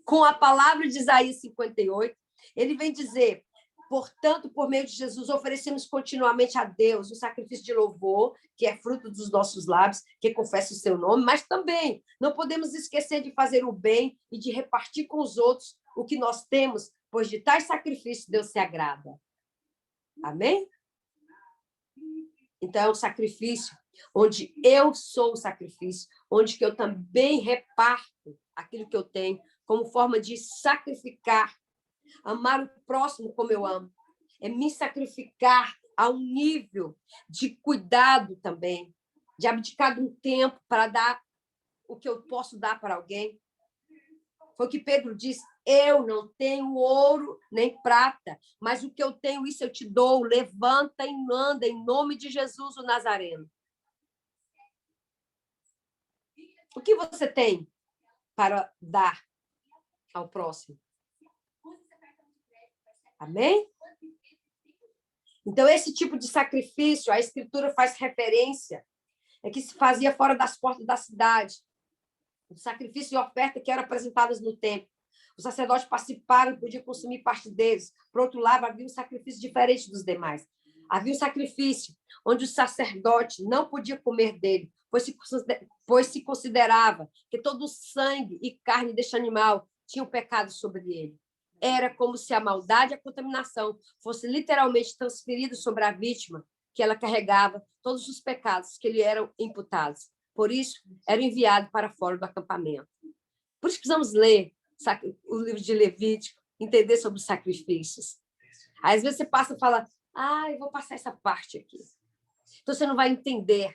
com a palavra de Isaías 58, ele vem dizer: portanto, por meio de Jesus, oferecemos continuamente a Deus um sacrifício de louvor, que é fruto dos nossos lábios, que confessa o seu nome, mas também não podemos esquecer de fazer o bem e de repartir com os outros o que nós temos, pois de tais sacrifícios Deus se agrada. Amém? Então, é um sacrifício onde eu sou o sacrifício, onde que eu também reparto aquilo que eu tenho, como forma de sacrificar, amar o próximo como eu amo. É me sacrificar a um nível de cuidado também, de abdicar de um tempo para dar o que eu posso dar para alguém. Foi o que Pedro disse: eu não tenho ouro nem prata, mas o que eu tenho, isso eu te dou. Levanta e anda em nome de Jesus, o Nazareno. O que você tem para dar ao próximo? Amém? Então, esse tipo de sacrifício, a Escritura faz referência, é que se fazia fora das portas da cidade. O sacrifício e oferta que eram apresentadas no templo. Os sacerdotes participaram e podiam consumir parte deles. Por outro lado, havia um sacrifício diferente dos demais. Havia um sacrifício onde o sacerdote não podia comer dele, pois se considerava que todo o sangue e carne deste animal tinham pecado sobre ele. Era como se a maldade e a contaminação fosse literalmente transferido sobre a vítima, que ela carregava todos os pecados que lhe eram imputados. Por isso, era enviado para fora do acampamento. Por isso, precisamos ler o livro de Levítico, entender sobre os sacrifícios. Às vezes você passa e fala: eu vou passar essa parte aqui. Então, você não vai entender,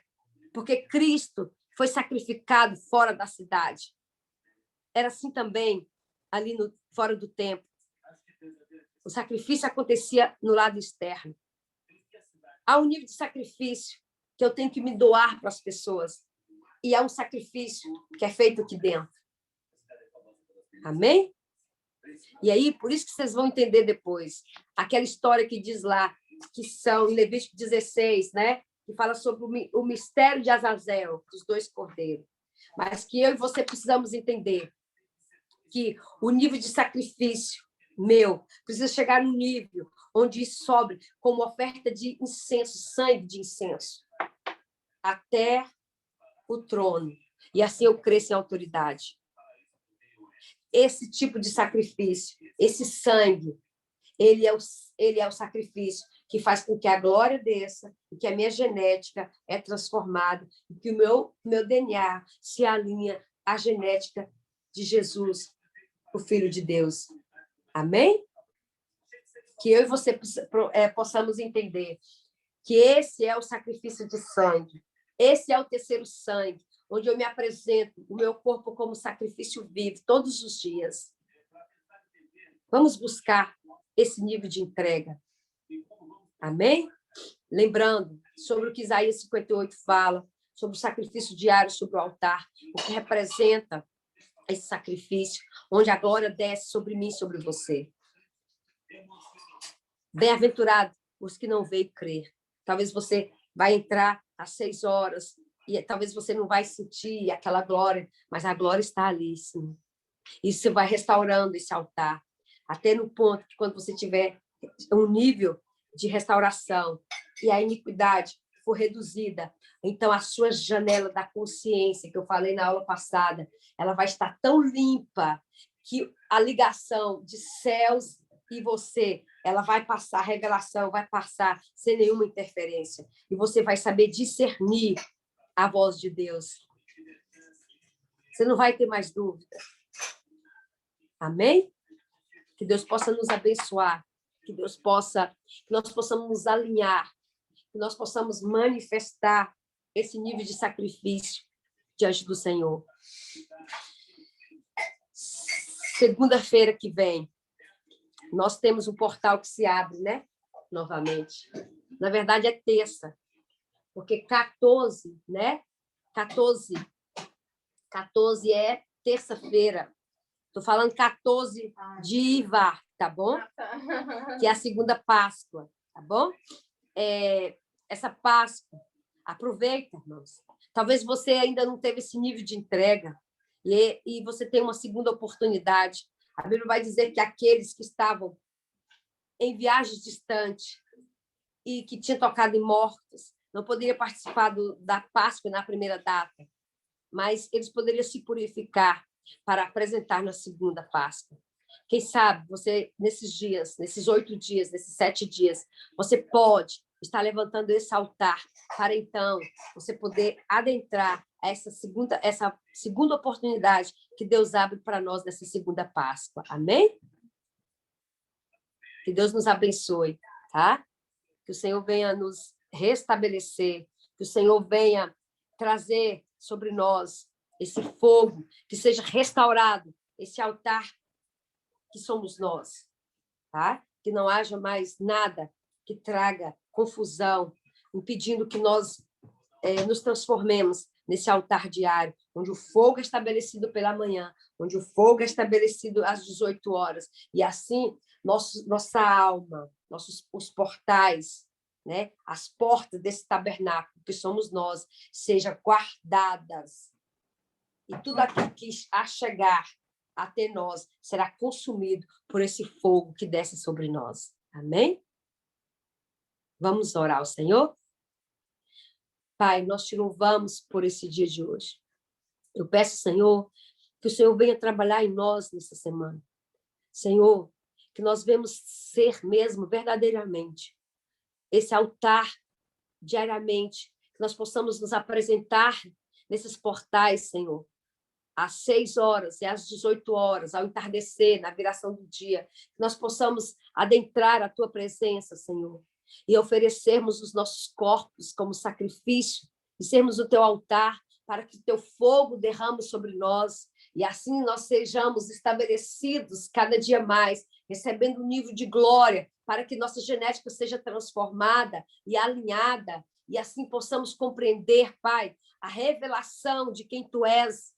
porque Cristo foi sacrificado fora da cidade. Era assim também ali fora do templo. O sacrifício acontecia no lado externo. Há um nível de sacrifício que eu tenho que me doar para as pessoas. E há um sacrifício que é feito aqui dentro. Amém? E aí, por isso que vocês vão entender depois. Aquela história que diz lá, que são em Levítico 16, né? Que fala sobre o mistério de Azazel, dos 2 cordeiros. Mas que eu e você precisamos entender que o nível de sacrifício meu precisa chegar no nível onde isso sobe como oferta de incenso, sangue de incenso, até o trono. E assim eu cresço em autoridade. Esse tipo de sacrifício, esse sangue, ele é o sacrifício que faz com que a glória desça, e que a minha genética é transformada, e que o meu DNA se alinha à genética de Jesus, o Filho de Deus. Amém? Que eu e você possamos entender que esse é o sacrifício de sangue. Esse é o terceiro sangue, onde eu me apresento o meu corpo como sacrifício vivo todos os dias. Vamos buscar esse nível de entrega. Amém? Lembrando sobre o que Isaías 58 fala, sobre o sacrifício diário sobre o altar, o que representa esse sacrifício, onde a glória desce sobre mim e sobre você. Bem-aventurado os que não veem crer. Talvez você vai entrar às 6 horas e talvez você não vai sentir aquela glória, mas a glória está ali, sim. E você vai restaurando esse altar, até no ponto que quando você tiver um nível de restauração e a iniquidade for reduzida, então a sua janela da consciência, que eu falei na aula passada, ela vai estar tão limpa que a ligação de céus e você, ela vai passar, a revelação vai passar sem nenhuma interferência. E você vai saber discernir a voz de Deus. Você não vai ter mais dúvida. Amém? Que Deus possa nos abençoar, que nós possamos nos alinhar, que nós possamos manifestar esse nível de sacrifício diante do Senhor. Segunda-feira que vem, nós temos um portal que se abre, né? Novamente. Na verdade, é terça, porque 14, né? 14 é terça-feira. Estou falando 14 de Ivar, tá bom? Que é a segunda Páscoa, tá bom? Essa Páscoa, aproveita, irmãos. Talvez você ainda não teve esse nível de entrega e você tem uma segunda oportunidade. A Bíblia vai dizer que aqueles que estavam em viagens distantes e que tinham tocado em mortos não poderiam participar da Páscoa na primeira data, mas eles poderiam se purificar para apresentar na segunda Páscoa. Quem sabe você, nesses dias, nesses 8 dias, nesses 7 dias, você pode estar levantando esse altar para, então, você poder adentrar essa segunda oportunidade que Deus abre para nós nessa segunda Páscoa. Amém? Que Deus nos abençoe, tá? Que o Senhor venha nos restabelecer, que o Senhor venha trazer sobre nós esse fogo, que seja restaurado esse altar que somos nós, tá? Que não haja mais nada que traga confusão, impedindo que nós nos transformemos nesse altar diário, onde o fogo é estabelecido pela manhã, onde o fogo é estabelecido às 18 horas, e assim nossa alma, os portais, né? As portas desse tabernáculo, que somos nós, sejam guardadas, e tudo aquilo que a chegar até nós será consumido por esse fogo que desce sobre nós. Amém? Vamos orar ao Senhor? Pai, nós te louvamos por esse dia de hoje. Eu peço, Senhor, que o Senhor venha trabalhar em nós nessa semana. Senhor, que nós venhamos ser mesmo, verdadeiramente, esse altar diariamente, que nós possamos nos apresentar nesses portais, Senhor, às 6 horas e às 18 horas, ao entardecer, na viração do dia, que nós possamos adentrar a tua presença, Senhor, e oferecermos os nossos corpos como sacrifício, e sermos o teu altar, para que o teu fogo derrame sobre nós, e assim nós sejamos estabelecidos cada dia mais, recebendo um nível de glória, para que nossa genética seja transformada e alinhada, e assim possamos compreender, Pai, a revelação de quem tu és,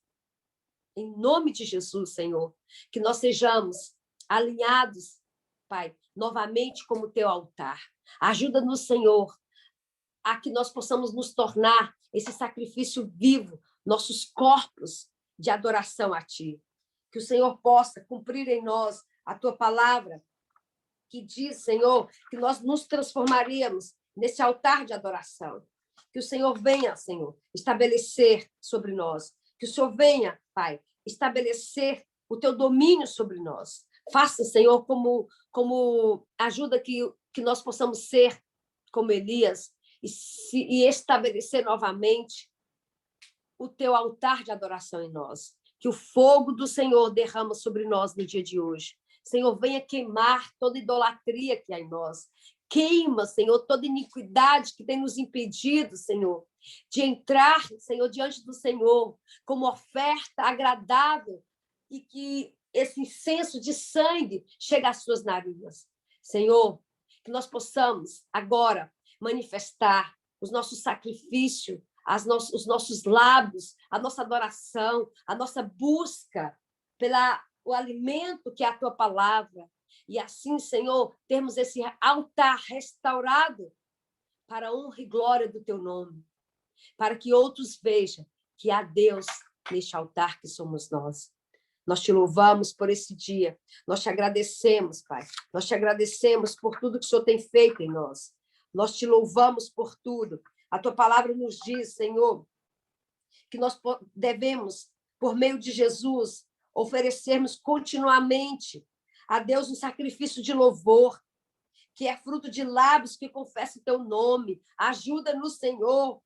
em nome de Jesus, Senhor, que nós sejamos alinhados, Pai, novamente como teu altar. Ajuda-nos, Senhor, a que nós possamos nos tornar esse sacrifício vivo, nossos corpos de adoração a Ti. Que o Senhor possa cumprir em nós a Tua palavra, que diz, Senhor, que nós nos transformaríamos nesse altar de adoração. Que o Senhor venha, Senhor, estabelecer sobre nós. Que o Senhor venha, Pai, estabelecer o Teu domínio sobre nós. Faça, Senhor, como ajuda que nós possamos ser como Elias e estabelecer novamente o Teu altar de adoração em nós. Que o fogo do Senhor derrama sobre nós no dia de hoje. Senhor, venha queimar toda idolatria que há em nós. Queima, Senhor, toda iniquidade que tem nos impedido, Senhor, de entrar, Senhor, diante do Senhor como oferta agradável e que esse incenso de sangue chegue às suas narinas. Senhor, que nós possamos agora manifestar os nossos sacrifícios, os nossos lábios, a nossa adoração, a nossa busca pelo alimento que é a Tua palavra. E assim, Senhor, termos esse altar restaurado para a honra e glória do Teu nome, para que outros vejam que há Deus neste altar que somos nós. Nós te louvamos por esse dia, nós te agradecemos, Pai, nós te agradecemos por tudo que o Senhor tem feito em nós. Nós te louvamos por tudo. A Tua palavra nos diz, Senhor, que nós devemos, por meio de Jesus, oferecermos continuamente a Deus um sacrifício de louvor, que é fruto de lábios que confessam o Teu nome. Ajuda-nos, Senhor,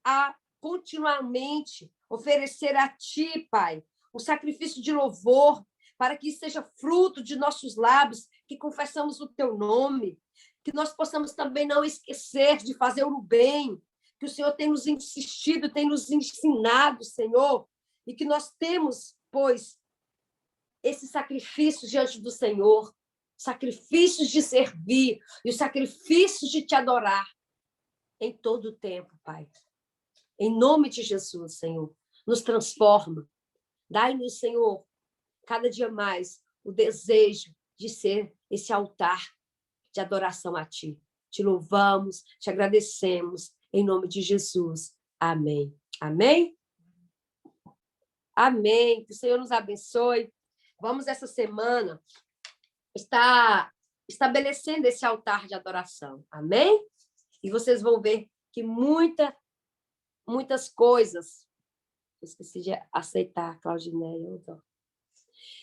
a continuamente oferecer a Ti, Pai, um sacrifício de louvor, para que isso seja fruto de nossos lábios, que confessamos o Teu nome, que nós possamos também não esquecer de fazer o bem, que o Senhor tem nos insistido, tem nos ensinado, Senhor, e que nós temos, pois, esse sacrifício diante do Senhor, sacrifícios de servir e os sacrifícios de Te adorar em todo o tempo, Pai. Em nome de Jesus, Senhor, nos transforma. Dai-nos, Senhor, cada dia mais o desejo de ser esse altar de adoração a Ti. Te louvamos, te agradecemos, em nome de Jesus. Amém. Amém? Amém. Que o Senhor nos abençoe. Vamos, essa semana, estar estabelecendo esse altar de adoração. Amém? E vocês vão ver que muitas coisas... Eu esqueci de aceitar, Claudineia.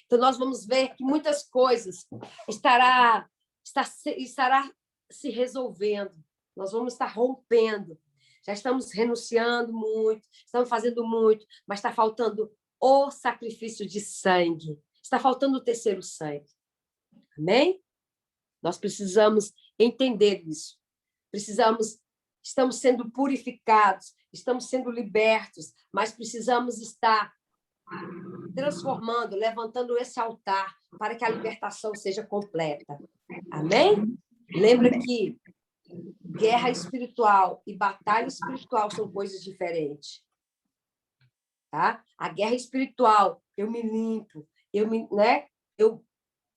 Então, nós vamos ver que muitas coisas estará se resolvendo. Nós vamos estar rompendo. Já estamos renunciando muito, estamos fazendo muito, mas está faltando o sacrifício de sangue. Está faltando o terceiro sangue. Amém? Nós precisamos entender isso. Estamos sendo purificados, estamos sendo libertos, mas precisamos estar transformando, levantando esse altar para que a libertação seja completa. Amém? Lembra que guerra espiritual e batalha espiritual são coisas diferentes. Tá? A guerra espiritual, eu me limpo, eu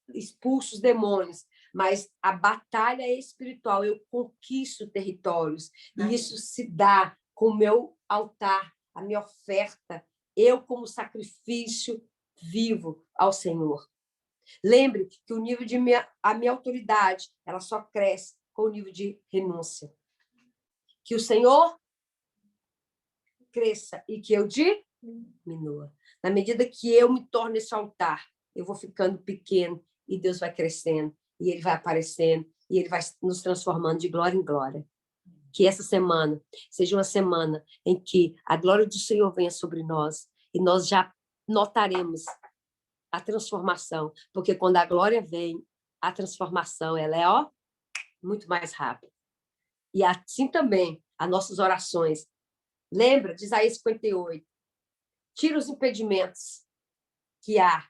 expulso os demônios, mas a batalha espiritual, eu conquisto territórios, e isso se dá com o meu altar, a minha oferta, eu como sacrifício vivo ao Senhor. Lembre que o nível de a minha autoridade, ela só cresce com o nível de renúncia. Que o Senhor cresça e que eu diminua. Na medida que eu me torno esse altar, eu vou ficando pequeno e Deus vai crescendo, e Ele vai aparecendo, e Ele vai nos transformando de glória em glória. Que essa semana seja uma semana em que a glória do Senhor venha sobre nós, e nós já notaremos a transformação, porque quando a glória vem, a transformação ela é muito mais rápida. E assim também as nossas orações. Lembra de Isaías 58? Tira os impedimentos que há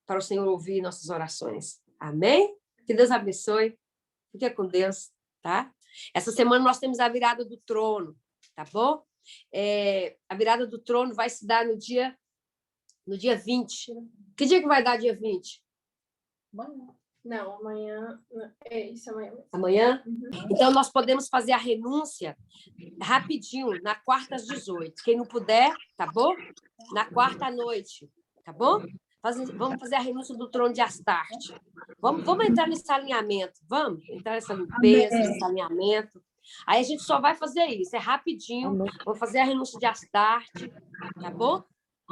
para o Senhor ouvir nossas orações. Amém? Que Deus abençoe. Fique com Deus, tá? Essa semana nós temos a virada do trono, tá bom? A virada do trono vai se dar no dia 20. Que dia que vai dar dia 20? Não, amanhã. É isso, amanhã. Amanhã? Uhum. Então, nós podemos fazer a renúncia rapidinho, na quarta às 18. Quem não puder, tá bom? Na quarta à noite, tá bom? Vamos fazer a renúncia do trono de Astarte. Vamos entrar nesse alinhamento. Vamos entrar nessa limpeza, nesse alinhamento. Aí a gente só vai fazer isso. É rapidinho. Vou fazer a renúncia de Astarte, tá bom?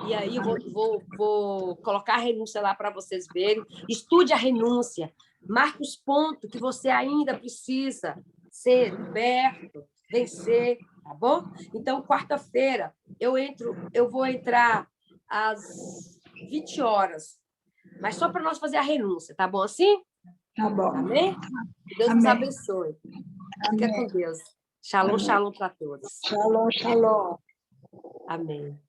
E aí eu vou colocar a renúncia lá para vocês verem. Estude a renúncia. Marque os pontos que você ainda precisa ser liberto, vencer, tá bom? Então, quarta-feira, eu vou entrar às 20 horas. Mas só para nós fazer a renúncia, tá bom assim? Tá bom. Amém? Deus nos abençoe. Fica com Deus. Shalom, shalom para todos. Shalom, shalom. Amém.